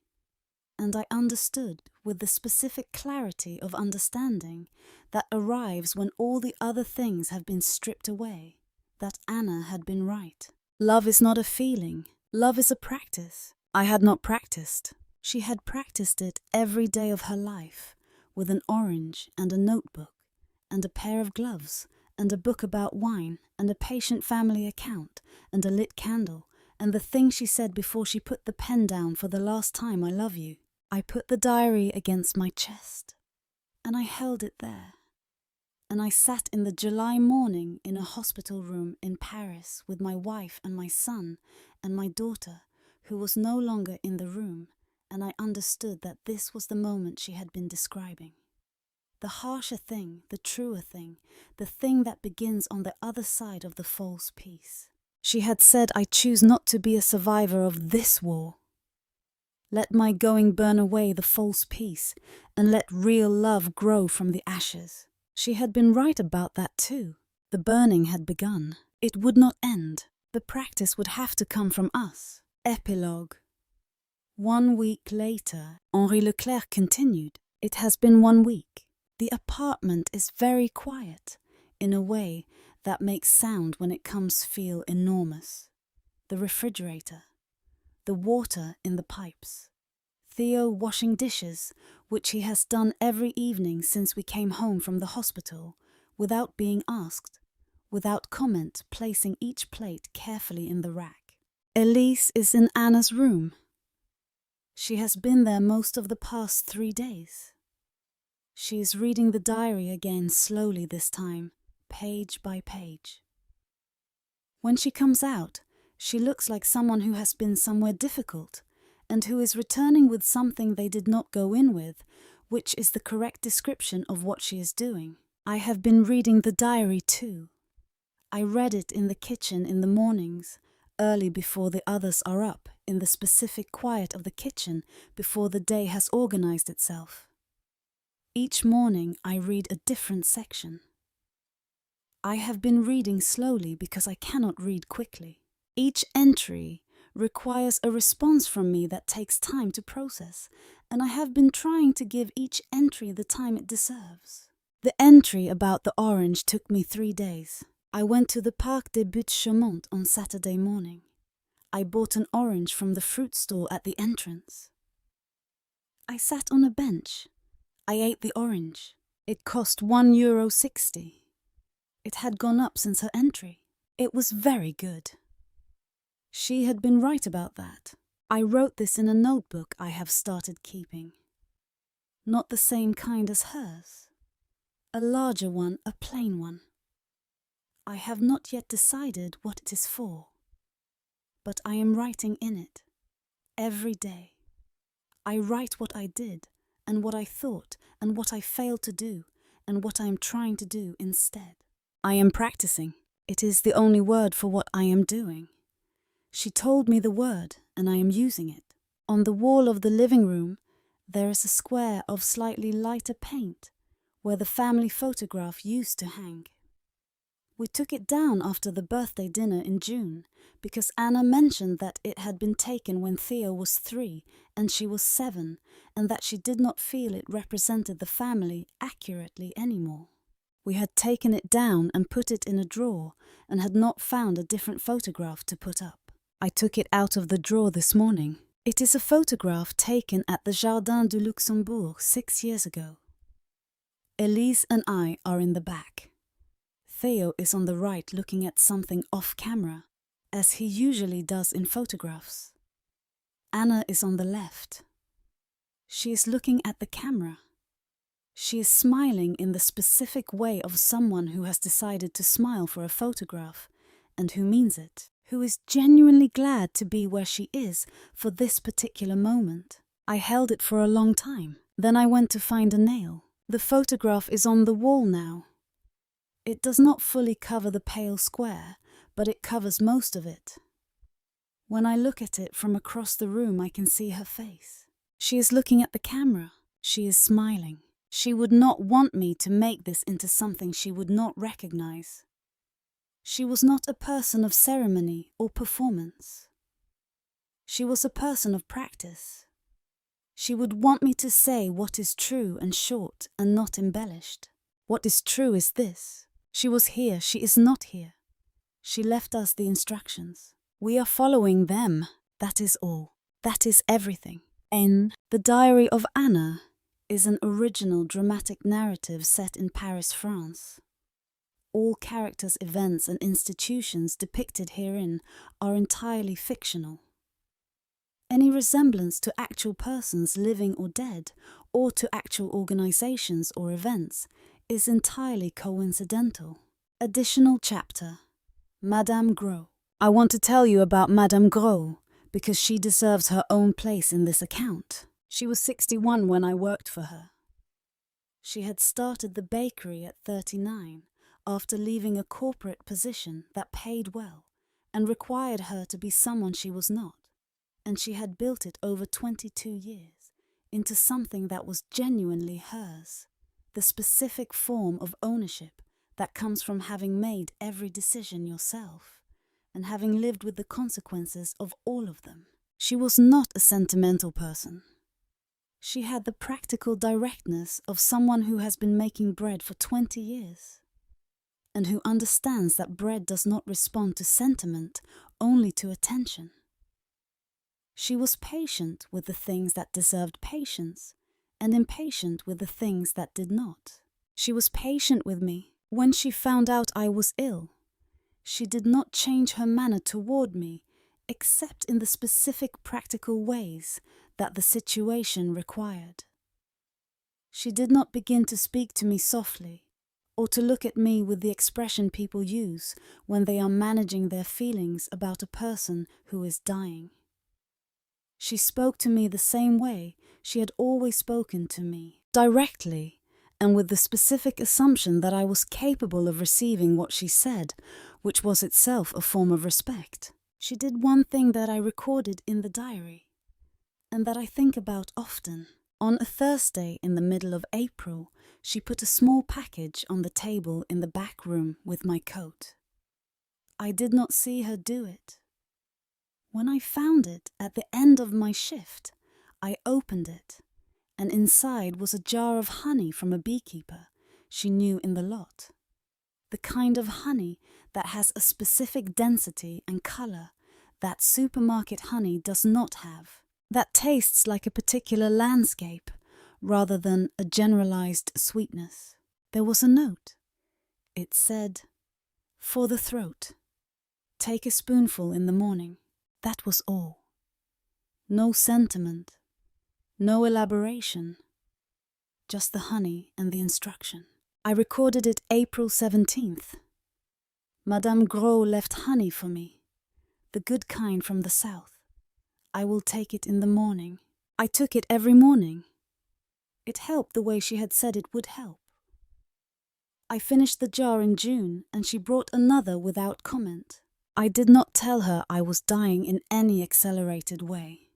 And I understood with the specific clarity of understanding that arrives when all the other things have been stripped away, that Anna had been right. Love is not a feeling. Love is a practice. I had not practiced. She had practiced it every day of her life, with an orange and a notebook, and a pair of gloves, and a book about wine, and a patient family account, and a lit candle, and the thing she said before she put the pen down for the last time, I love you. I put the diary against my chest, and I held it there. And I sat in the July morning in a hospital room in Paris with my wife and my son and my daughter, who was no longer in the room, and I understood that this was the moment she had been describing. The harsher thing, the truer thing, the thing that begins on the other side of the false peace. She had said, I choose not to be a survivor of this war. Let my going burn away the false peace, and let real love grow from the ashes. She had been right about that too. The burning had begun. It would not end. The practice would have to come from us. Epilogue. 1 week later, Henri Leclerc continued. It has been 1 week. The apartment is very quiet, in a way that makes sound when it comes feel enormous. The refrigerator. The water in the pipes. Theo washing dishes, which he has done every evening since we came home from the hospital, without being asked, without comment, placing each plate carefully in the rack. Elise is in Anna's room. She has been there most of the past 3 days. She is reading the diary again slowly this time, page by page. When she comes out, she looks like someone who has been somewhere difficult and who is returning with something they did not go in with, which is the correct description of what she is doing. I have been reading the diary too. I read it in the kitchen in the mornings, early before the others are up, in the specific quiet of the kitchen before the day has organized itself. Each morning I read a different section. I have been reading slowly because I cannot read quickly. Each entry requires a response from me that takes time to process, and I have been trying to give each entry the time it deserves. The entry about the orange took me 3 days. I went to the Parc des Buttes-Chaumont on Saturday morning. I bought an orange from the fruit stall at the entrance. I sat on a bench. I ate the orange. It cost €1.60. It had gone up since her entry. It was very good. She had been right about that. I wrote this in a notebook I have started keeping. Not the same kind as hers. A larger one, a plain one. I have not yet decided what it is for. But I am writing in it. Every day. I write what I did, and what I thought, and what I failed to do, and what I am trying to do instead. I am practicing. It is the only word for what I am doing. She told me the word, and I am using it. On the wall of the living room, there is a square of slightly lighter paint, where the family photograph used to hang. We took it down after the birthday dinner in June, because Anna mentioned that it had been taken when Theo was 3 and she was 7, and that she did not feel it represented the family accurately anymore. We had taken it down and put it in a drawer, and had not found a different photograph to put up. I took it out of the drawer this morning. It is a photograph taken at the Jardin du Luxembourg 6 years ago. Elise and I are in the back. Theo is on the right looking at something off camera, as he usually does in photographs. Anna is on the left. She is looking at the camera. She is smiling in the specific way of someone who has decided to smile for a photograph, and who means it. Who is genuinely glad to be where she is for this particular moment. I held it for a long time. Then I went to find a nail. The photograph is on the wall now. It does not fully cover the pale square, but it covers most of it. When I look at it from across the room, I can see her face. She is looking at the camera. She is smiling. She would not want me to make this into something she would not recognize. She was not a person of ceremony or performance. She was a person of practice. She would want me to say what is true and short and not embellished. What is true is this. She was here, she is not here. She left us the instructions. We are following them. That is all. That is everything. N. The Diary of Anna is an original dramatic narrative set in Paris, France. All characters, events, and institutions depicted herein are entirely fictional. Any resemblance to actual persons living or dead, or to actual organizations or events, is entirely coincidental. Additional chapter. Madame Gros. I want to tell you about Madame Gros, because she deserves her own place in this account. She was 61 when I worked for her. She had started the bakery at 39, after leaving a corporate position that paid well and required her to be someone she was not, and she had built it over 22 years into something that was genuinely hers, the specific form of ownership that comes from having made every decision yourself and having lived with the consequences of all of them. She was not a sentimental person. She had the practical directness of someone who has been making bread for 20 years and who understands that bread does not respond to sentiment, only to attention. She was patient with the things that deserved patience and impatient with the things that did not. She was patient with me when she found out I was ill. She did not change her manner toward me except in the specific practical ways that the situation required. She did not begin to speak to me softly or to look at me with the expression people use when they are managing their feelings about a person who is dying. She spoke to me the same way she had always spoken to me, directly, and with the specific assumption that I was capable of receiving what she said, which was itself a form of respect. She did one thing that I recorded in the diary, and that I think about often. On a Thursday in the middle of April, she put a small package on the table in the back room with my coat. I did not see her do it. When I found it at the end of my shift, I opened it, and inside was a jar of honey from a beekeeper she knew in the lot. The kind of honey that has a specific density and color that supermarket honey does not have, that tastes like a particular landscape rather than a generalized sweetness. There was a note. It said, "For the throat. Take a spoonful in the morning." That was all. No sentiment, no elaboration, just the honey and the instruction. I recorded it April 17th. Madame Gros left honey for me, the good kind from the south. I will take it in the morning. I took it every morning. It helped the way she had said it would help. I finished the jar in June, and she brought another without comment. I did not tell her I was dying in any accelerated way.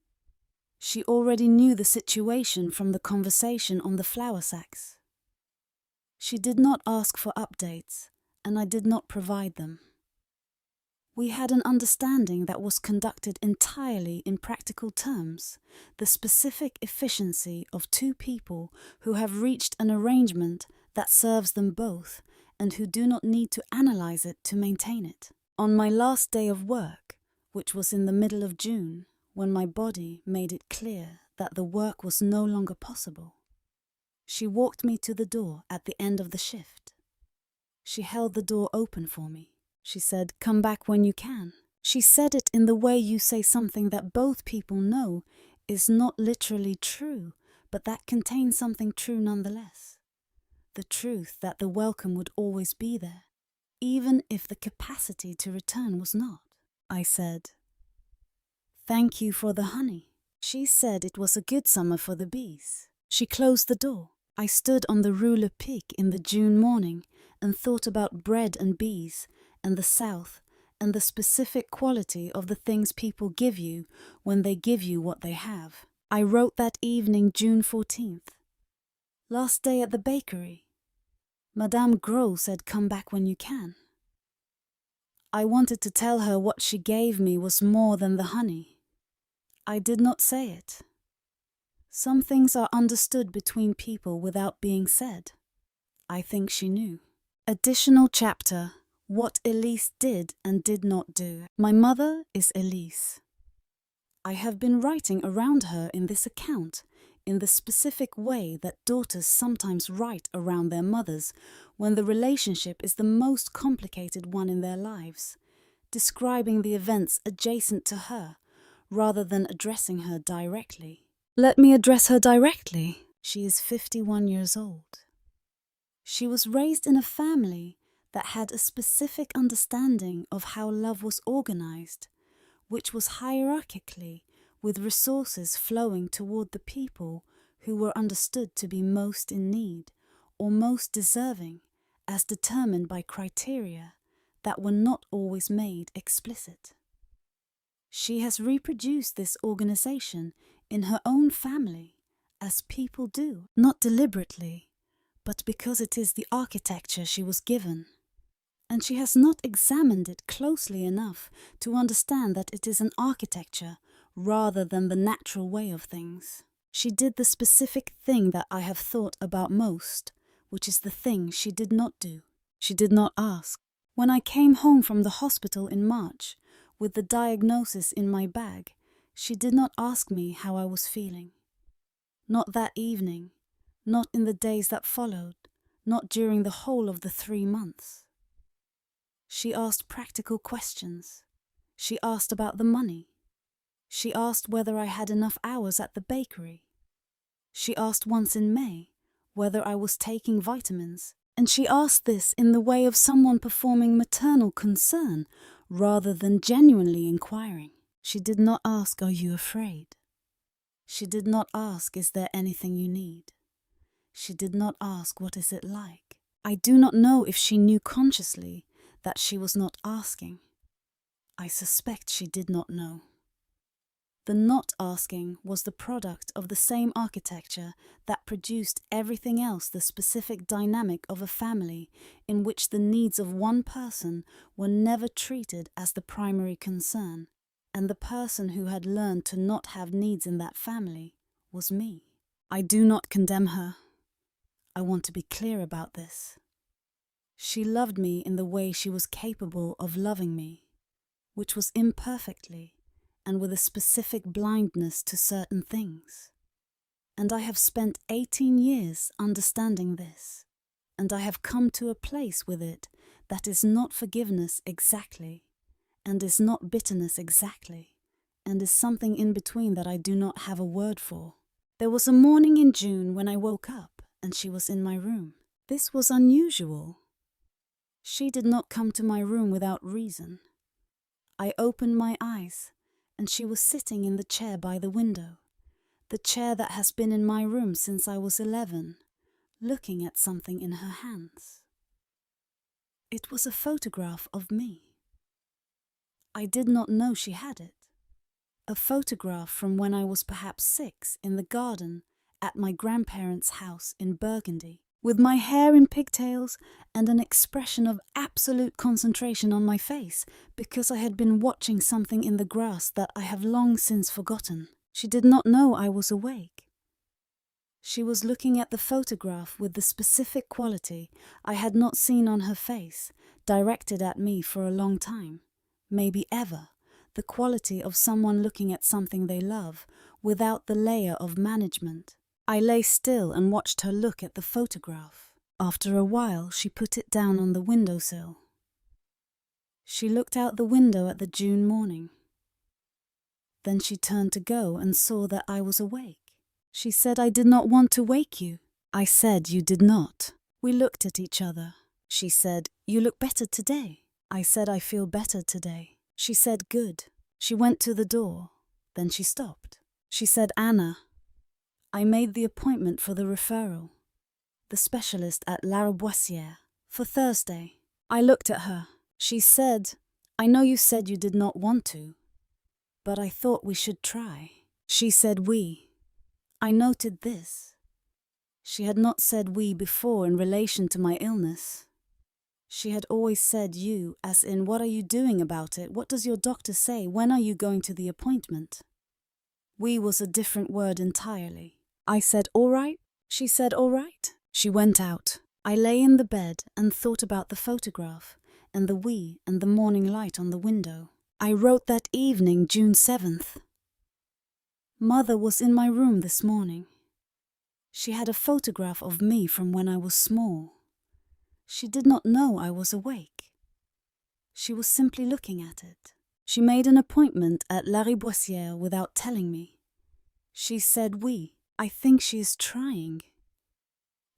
She already knew the situation from the conversation on the flour sacks. She did not ask for updates, and I did not provide them. We had an understanding that was conducted entirely in practical terms, the specific efficiency of two people who have reached an arrangement that serves them both and who do not need to analyze it to maintain it. On my last day of work, which was in the middle of June, when my body made it clear that the work was no longer possible, she walked me to the door at the end of the shift. She held the door open for me. She said, "Come back when you can." She said it in the way you say something that both people know is not literally true, but that contains something true nonetheless. The truth that the welcome would always be there, even if the capacity to return was not. I said, "Thank you for the honey." She said it was a good summer for the bees. She closed the door. I stood on the Rue Le Pic in the June morning and thought about bread and bees and the South and the specific quality of the things people give you when they give you what they have. I wrote that evening, June 14th. Last day at the bakery. Madame Gros said, "Come back when you can." I wanted to tell her what she gave me was more than the honey. I did not say it. Some things are understood between people without being said. I think she knew. Additional chapter: What Elise did and did not do. My mother is Elise. I have been writing around her in this account in the specific way that daughters sometimes write around their mothers when the relationship is the most complicated one in their lives, describing the events adjacent to her rather than addressing her directly. Let me address her directly. She is 51 years old. She was raised in a family that had a specific understanding of how love was organized, which was hierarchically, with resources flowing toward the people who were understood to be most in need or most deserving, as determined by criteria that were not always made explicit. She has reproduced this organization in her own family, as people do, not deliberately, but because it is the architecture she was given. And she has not examined it closely enough to understand that it is an architecture rather than the natural way of things. She did the specific thing that I have thought about most, which is the thing she did not do. She did not ask. When I came home from the hospital in March, with the diagnosis in my bag, she did not ask me how I was feeling. Not that evening, not in the days that followed, not during the whole of the 3 months. She asked practical questions. She asked about the money. She asked whether I had enough hours at the bakery. She asked once in May whether I was taking vitamins, and she asked this in the way of someone performing maternal concern rather than genuinely inquiring. She did not ask, "Are you afraid?" She did not ask, "Is there anything you need?" She did not ask, "What is it like?" I do not know if she knew consciously that she was not asking. I suspect she did not know. The not asking was the product of the same architecture that produced everything else, the specific dynamic of a family in which the needs of one person were never treated as the primary concern, and the person who had learned to not have needs in that family was me. I do not condemn her. I want to be clear about this. She loved me in the way she was capable of loving me, which was imperfectly and with a specific blindness to certain things. And I have spent 18 years understanding this, and I have come to a place with it that is not forgiveness exactly, and is not bitterness exactly, and is something in between that I do not have a word for. There was a morning in June when I woke up and she was in my room. This was unusual. She did not come to my room without reason. I opened my eyes, and she was sitting in the chair by the window, the chair that has been in my room since I was 11, looking at something in her hands. It was a photograph of me. I did not know she had it. A photograph from when I was perhaps 6 in the garden at my grandparents' house in Burgundy, with my hair in pigtails and an expression of absolute concentration on my face because I had been watching something in the grass that I have long since forgotten. She did not know I was awake. She was looking at the photograph with the specific quality I had not seen on her face, directed at me for a long time, maybe ever, the quality of someone looking at something they love without the layer of management. I lay still and watched her look at the photograph. After a while, she put it down on the windowsill. She looked out the window at the June morning. Then she turned to go and saw that I was awake. She said, "I did not want to wake you." I said, "You did not." We looked at each other. She said, "You look better today." I said, "I feel better today." She said, "Good." She went to the door. Then she stopped. She said, "Anna, I made the appointment for the referral, the specialist at Lariboisière, for Thursday." I looked at her. She said, "I know you said you did not want to, but I thought we should try." She said we. I noted this. She had not said we before in relation to my illness. She had always said you, as in, "What are you doing about it? What does your doctor say? When are you going to the appointment?" We was a different word entirely. I said, "All right." She said, "All right." She went out. I lay in the bed and thought about the photograph and the we and the morning light on the window. I wrote that evening, June 7th. Mother was in my room this morning. She had a photograph of me from when I was small. She did not know I was awake. She was simply looking at it. She made an appointment at Lariboisière without telling me. She said we. I think she is trying.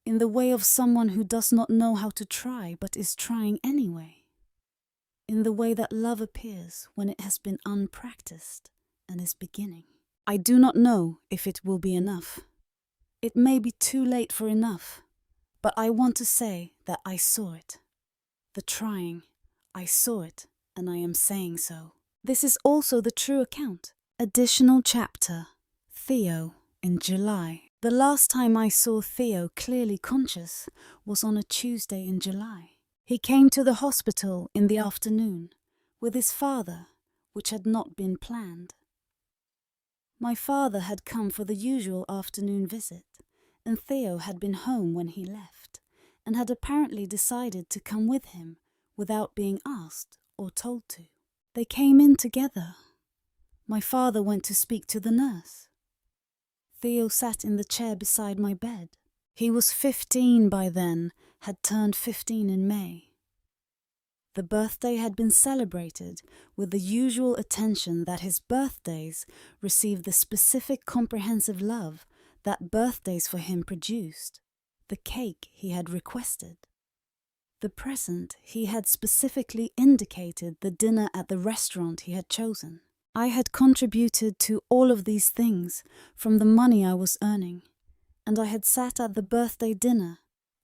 In the way of someone who does not know how to try but is trying anyway. In the way that love appears when it has been unpracticed and is beginning. I do not know if it will be enough. It may be too late for enough, but I want to say that I saw it. The trying, I saw it, and I am saying so. This is also the true account. Additional chapter. Theo, in July. The last time I saw Theo clearly conscious was on a Tuesday in July. He came to the hospital in the afternoon with his father, which had not been planned. My father had come for the usual afternoon visit, and Theo had been home when he left, and had apparently decided to come with him without being asked or told to. They came in together. My father went to speak to the nurse. Theo sat in the chair beside my bed. He was 15 by then, had turned 15 in May. The birthday had been celebrated with the usual attention that his birthdays received the specific comprehensive love that birthdays for him produced. The cake he had requested. The present he had specifically indicated the dinner at the restaurant he had chosen. I had contributed to all of these things from the money I was earning, and I had sat at the birthday dinner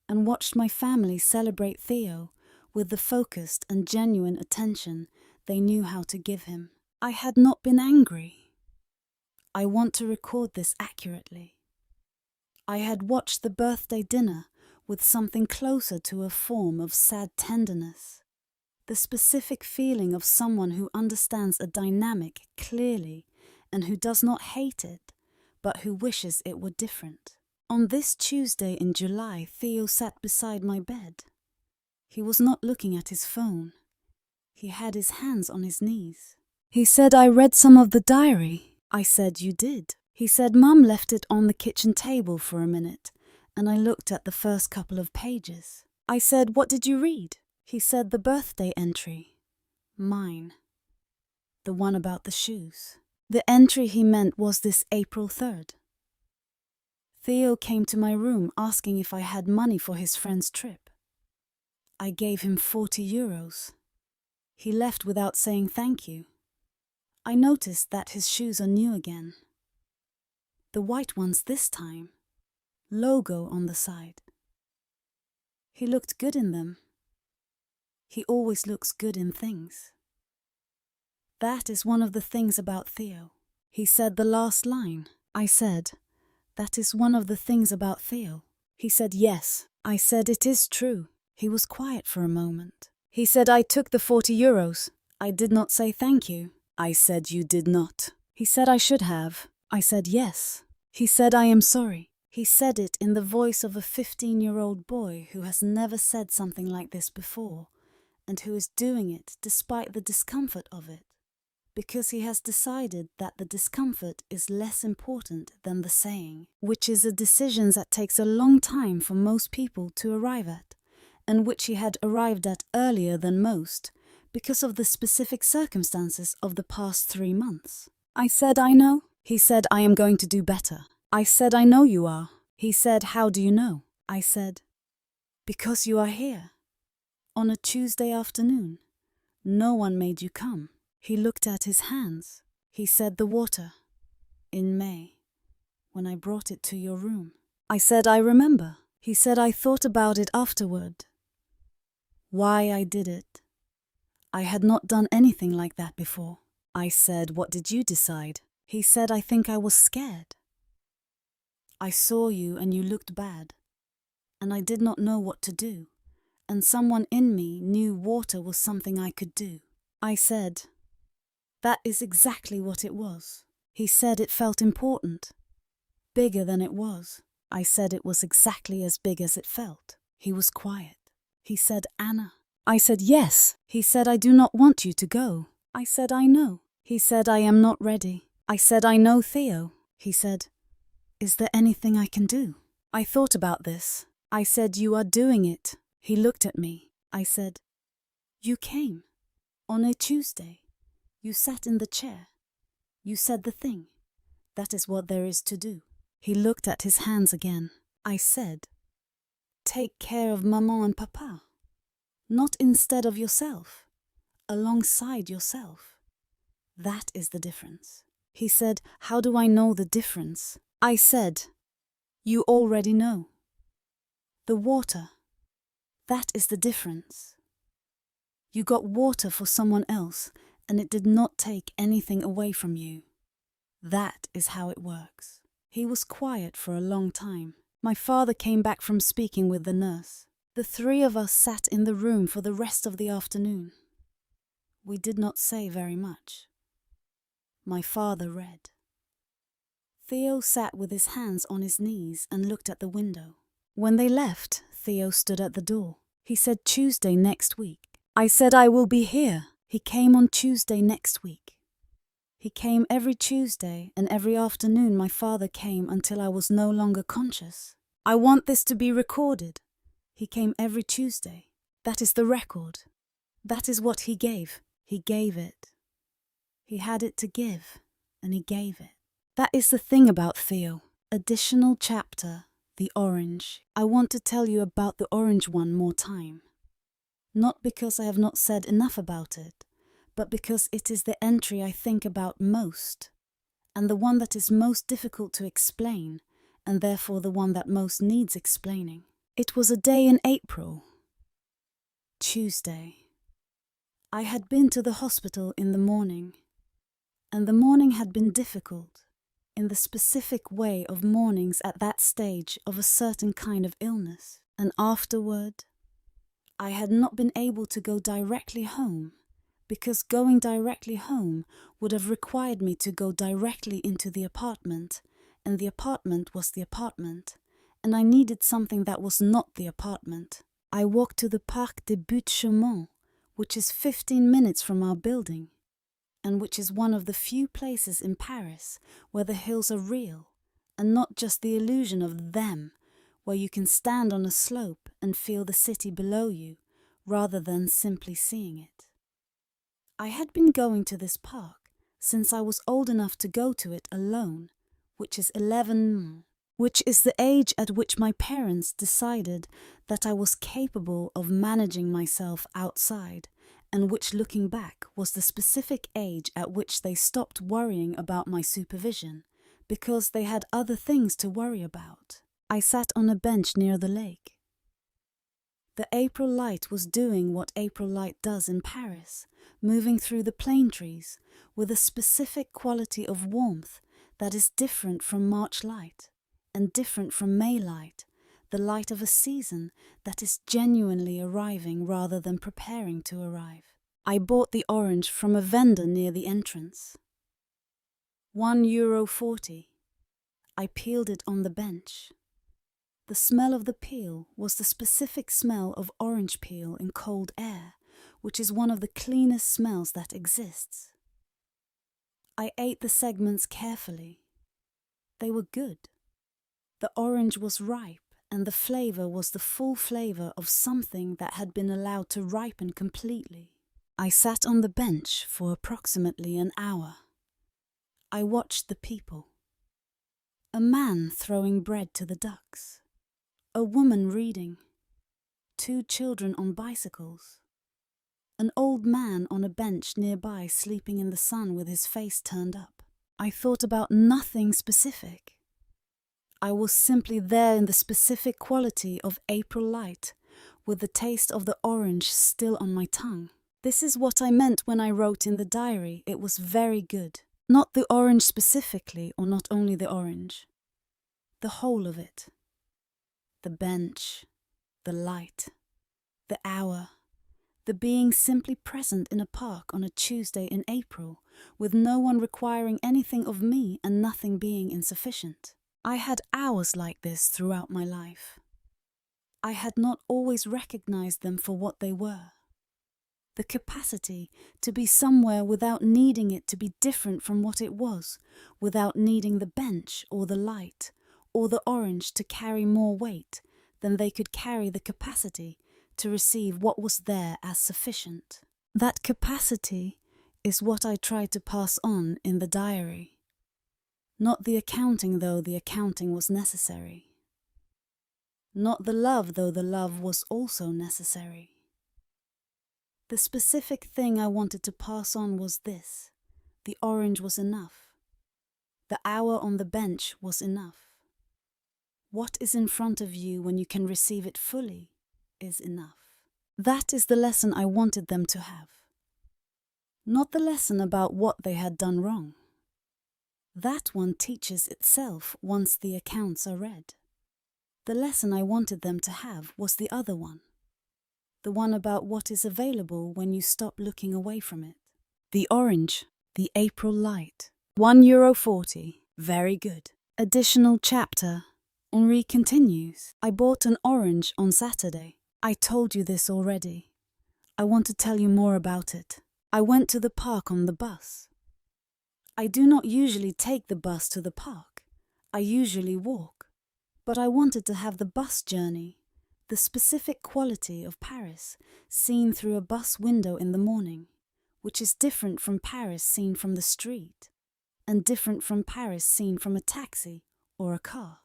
and watched my family celebrate Theo with the focused and genuine attention they knew how to give him. I had not been angry. I want to record this accurately. I had watched the birthday dinner with something closer to a form of sad tenderness. The specific feeling of someone who understands a dynamic clearly and who does not hate it, but who wishes it were different. On this Tuesday in July, Theo sat beside my bed. He was not looking at his phone. He had his hands on his knees. He said, "I read some of the diary." I said, "You did?" He said, "Mum left it on the kitchen table for a minute, and I looked at the first couple of pages." I said, "What did you read?" He said, "The birthday entry. Mine. The one about the shoes." The entry he meant was this April 3rd. Theo came to my room asking if I had money for his friend's trip. I gave him 40 euros. He left without saying thank you. I noticed that his shoes are new again. The white ones this time. Logo on the side. He looked good in them. He always looks good in things. That is one of the things about Theo. He said the last line. I said, "That is one of the things about Theo." He said, "Yes." I said, "It is true." He was quiet for a moment. He said, "I took the 40 euros. I did not say thank you." I said, "You did not." He said, "I should have." I said, "Yes." He said, "I am sorry." He said it in the voice of a 15-year-old boy who has never said something like this before, and who is doing it despite the discomfort of it, because he has decided that the discomfort is less important than the saying, which is a decision that takes a long time for most people to arrive at, and which he had arrived at earlier than most, because of the specific circumstances of the past 3 months. I said, "I know." He said, "I am going to do better." I said, "I know you are." He said, "How do you know?" I said, "Because you are here. On a Tuesday afternoon. No one made you come." He looked at his hands. He said, "The water. In May, when I brought it to your room." I said, "I remember." He said, "I thought about it afterward. Why I did it. I had not done anything like that before." I said, "What did you decide?" He said, "I think I was scared. I saw you and you looked bad, and I did not know what to do, and someone in me knew water was something I could do." I said, "That is exactly what it was." He said it felt important, bigger than it was. I said it was exactly as big as it felt. He was quiet. He said, "Anna." I said, "Yes." He said, "I do not want you to go." I said, "I know." He said, "I am not ready." I said, "I know Theo." He said, "Is there anything I can do?" I thought about this. I said, "You are doing it." He looked at me. I said, "You came. On a Tuesday. You sat in the chair. You said the thing. That is what there is to do." He looked at his hands again. I said, "Take care of Maman and Papa. Not instead of yourself. Alongside yourself. That is the difference." He said, "How do I know the difference?" I said, "You already know. The water. That is the difference. You got water for someone else, and it did not take anything away from you. That is how it works. He was quiet for a long time. My father came back from speaking with the nurse. The three of us sat in the room for the rest of the afternoon. We did not say very much. My father read. Theo sat with his hands on his knees and looked at the window. When they left, Theo stood at the door. He said Tuesday next week. I said I will be here. He came on Tuesday next week. He came every Tuesday, and every afternoon my father came until I was no longer conscious. I want this to be recorded. He came every Tuesday. That is the record. That is what he gave. He gave it. He had it to give, and he gave it. That is the thing about Theo. Additional chapter, the orange. I want to tell you about the orange one more time. Not because I have not said enough about it, but because it is the entry I think about most, and the one that is most difficult to explain, and therefore the one that most needs explaining. It was a day in April. Tuesday. I had been to the hospital in the morning, and the morning had been difficult, in the specific way of mornings at that stage of a certain kind of illness, and afterward, I had not been able to go directly home, because going directly home would have required me to go directly into the apartment, and the apartment was the apartment, and I needed something that was not the apartment. I walked to the Parc des Buttes-Chaumont, which is 15 minutes from our building, and which is one of the few places in Paris where the hills are real, and not just the illusion of them, where you can stand on a slope and feel the city below you, rather than simply seeing it. I had been going to this park since I was old enough to go to it alone, which is 11, which is the age at which my parents decided that I was capable of managing myself outside, and which, looking back, was the specific age at which they stopped worrying about my supervision, because they had other things to worry about. I sat on a bench near the lake. The April light was doing what April light does in Paris, moving through the plane trees with a specific quality of warmth that is different from March light and different from May light, the light of a season that is genuinely arriving rather than preparing to arrive. I bought the orange from a vendor near the entrance. €1.40. I peeled it on the bench. The smell of the peel was the specific smell of orange peel in cold air, which is one of the cleanest smells that exists. I ate the segments carefully. They were good. The orange was ripe, and the flavour was the full flavour of something that had been allowed to ripen completely. I sat on the bench for approximately an hour. I watched the people. A man throwing bread to the ducks. A woman reading. 2 children on bicycles. An old man on a bench nearby sleeping in the sun with his face turned up. I thought about nothing specific. I was simply there in the specific quality of April light, with the taste of the orange still on my tongue. This is what I meant when I wrote in the diary it was very good. Not the orange specifically, or not only the orange. The whole of it. The bench, the light, the hour, the being simply present in a park on a Tuesday in April, with no one requiring anything of me and nothing being insufficient. I had hours like this throughout my life. I had not always recognized them for what they were. The capacity to be somewhere without needing it to be different from what it was, without needing the bench or the light or the orange to carry more weight than they could carry the capacity to receive what was there as sufficient. That capacity is what I tried to pass on in the diary. Not the accounting, though the accounting was necessary. Not the love, though the love was also necessary. The specific thing I wanted to pass on was this. The orange was enough. The hour on the bench was enough. What is in front of you when you can receive it fully is enough. That is the lesson I wanted them to have. not the lesson about what they had done wrong. That one teaches itself once the accounts are read. The lesson I wanted them to have was the other one, the one about what is available when you stop looking away from it. The orange, the April light. €1.40. Very good. Additional chapter. Henri continues. I bought an orange on Saturday. I told you this already. I want to tell you more about it. I went to the park on the bus. I do not usually take the bus to the park. I usually walk. But I wanted to have the bus journey, the specific quality of Paris seen through a bus window in the morning, which is different from Paris seen from the street, and different from Paris seen from a taxi or a car.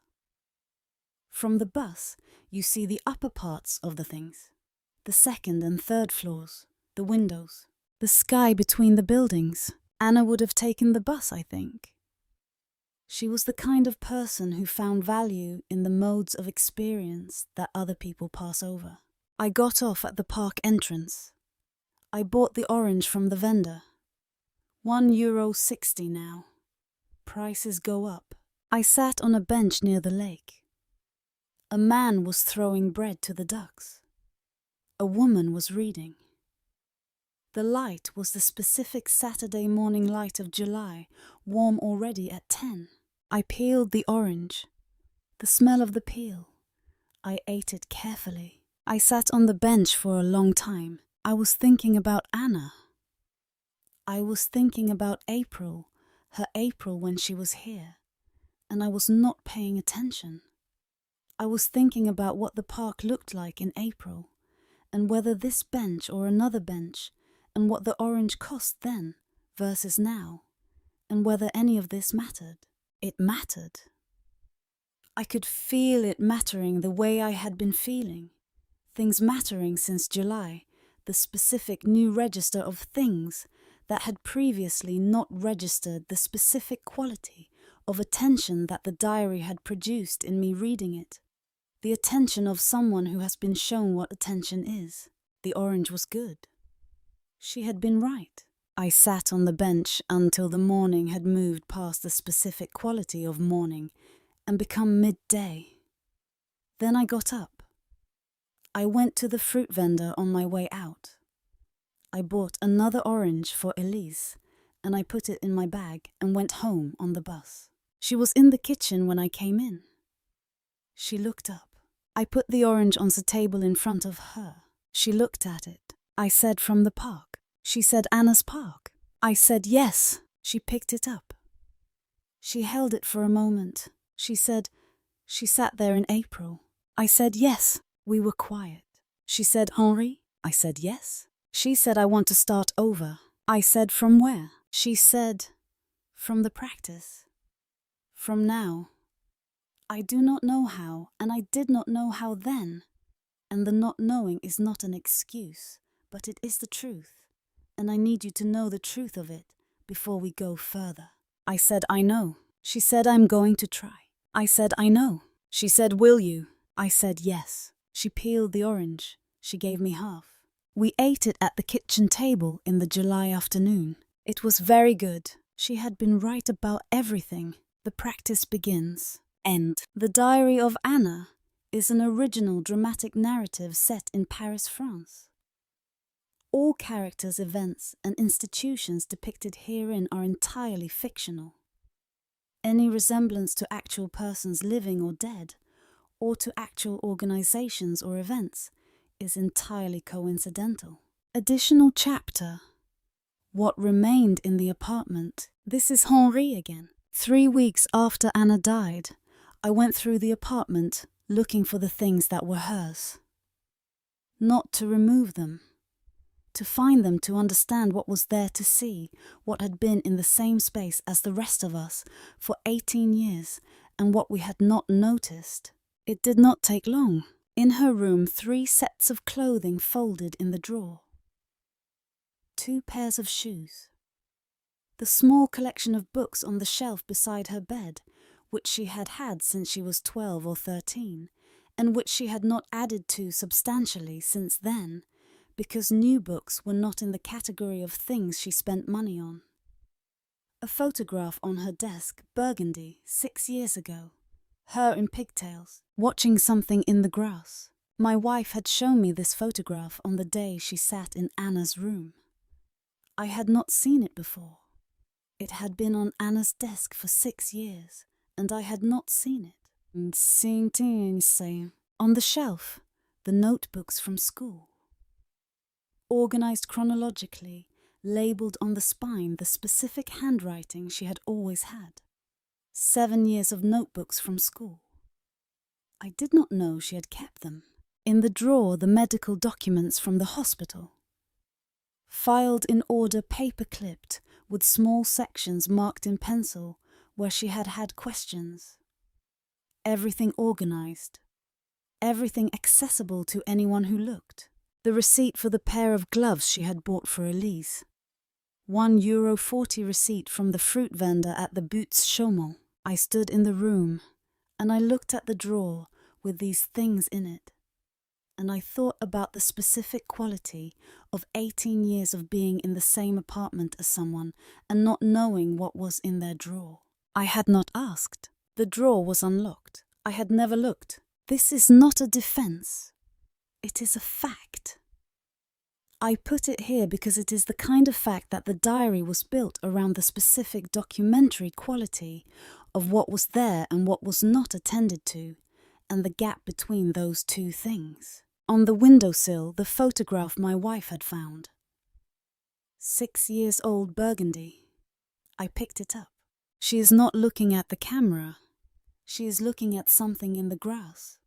From the bus, you see the upper parts of the things, the second and third floors, the windows, the sky between the buildings. Anna would have taken the bus, I think. She was the kind of person who found value in the modes of experience that other people pass over. I got off at the park entrance. I bought the orange from the vendor. €1.60 now. Prices go up. I sat on a bench near the lake. A man was throwing bread to the ducks. A woman was reading. The light was the specific Saturday morning light of July, warm already at 10. I peeled the orange. The smell of the peel. I ate it carefully. I sat on the bench for a long time. I was thinking about Anna. I was thinking about April, her April when she was here, and I was not paying attention. I was thinking about what the park looked like in April, and whether this bench or another bench, and what the orange cost then versus now, and whether any of this mattered. It mattered. I could feel it mattering the way I had been feeling. Things mattering since July, the specific new register of things that had previously not registered the specific quality of attention that the diary had produced in me reading it. The attention of someone who has been shown what attention is. The orange was good. She had been right. I sat on the bench until the morning had moved past the specific quality of morning and become midday. Then I got up. I went to the fruit vendor on my way out. I bought another orange for Elise, and I put it in my bag and went home on the bus. She was in the kitchen when I came in. She looked up. I put the orange on the table in front of her. She looked at it. I said, from the park. She said, Anna's park. I said, yes. She picked it up. She held it for a moment. She said, she sat there in April. I said, yes. We were quiet. She said, Henri? I said, yes. She said, I want to start over. I said, from where? She said, from the practice. From now. I do not know how, and I did not know how then. And the not knowing is not an excuse, but it is the truth. And I need you to know the truth of it before we go further. I said, I know. She said, I'm going to try. I said, I know. She said, will you? I said, yes. She peeled the orange. She gave me half. We ate it at the kitchen table in the July afternoon. It was very good. She had been right about everything. The practice begins. End. The Diary of Anna is an original dramatic narrative set in Paris, France. All characters, events, and institutions depicted herein are entirely fictional. Any resemblance to actual persons living or dead, or to actual organizations or events, is entirely coincidental. Additional chapter. What remained in the apartment? This is Henri again. 3 weeks after Anna died, I went through the apartment looking for the things that were hers. Not to remove them. To find them, to understand what was there to see, what had been in the same space as the rest of us for 18 years, and what we had not noticed. It did not take long. In her room, 3 sets of clothing folded in the drawer. 2 pairs of shoes. The small collection of books on the shelf beside her bed, which she had had since she was 12 or 13, and which she had not added to substantially since then, because new books were not in the category of things she spent money on. A photograph on her desk, burgundy, 6 years ago. Her in pigtails, watching something in the grass. My wife had shown me this photograph on the day she sat in Anna's room. I had not seen it before. It had been on Anna's desk for 6 years, and I had not seen it. On the shelf, the notebooks from school. Organized chronologically, labeled on the spine the specific handwriting she had always had. 7 years of notebooks from school. I did not know she had kept them. In the drawer, the medical documents from the hospital. Filed in order, paper-clipped, with small sections marked in pencil where she had had questions. Everything organized. Everything accessible to anyone who looked. The receipt for the pair of gloves she had bought for Elise. €1.40 receipt from the fruit vendor at the Buttes Chaumont. I stood in the room, and I looked at the drawer with these things in it, and I thought about the specific quality of 18 years of being in the same apartment as someone and not knowing what was in their drawer. I had not asked. The drawer was unlocked. I had never looked. This is not a defense. It is a fact. I put it here because it is the kind of fact that the diary was built around the specific documentary quality of what was there and what was not attended to, and the gap between those two things. On the windowsill, the photograph my wife had found. 6 years old burgundy. I picked it up. She is not looking at the camera. She is looking at something in the grass.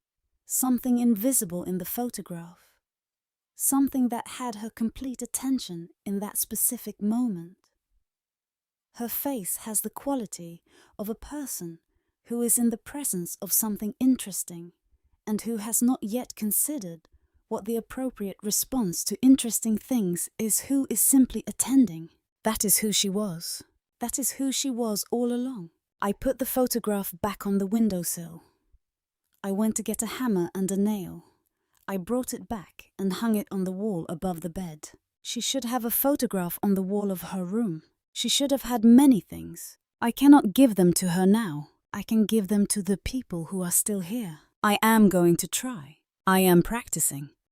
Something invisible in the photograph. Something that had her complete attention in that specific moment. Her face has the quality of a person who is in the presence of something interesting and who has not yet considered what the appropriate response to interesting things is, who is simply attending. That is who she was. That is who she was all along. I put the photograph back on the windowsill. I went to get a hammer and a nail. I brought it back and hung it on the wall above the bed. She should have a photograph on the wall of her room. She should have had many things. I cannot give them to her now. I can give them to the people who are still here. I am going to try. I am practicing.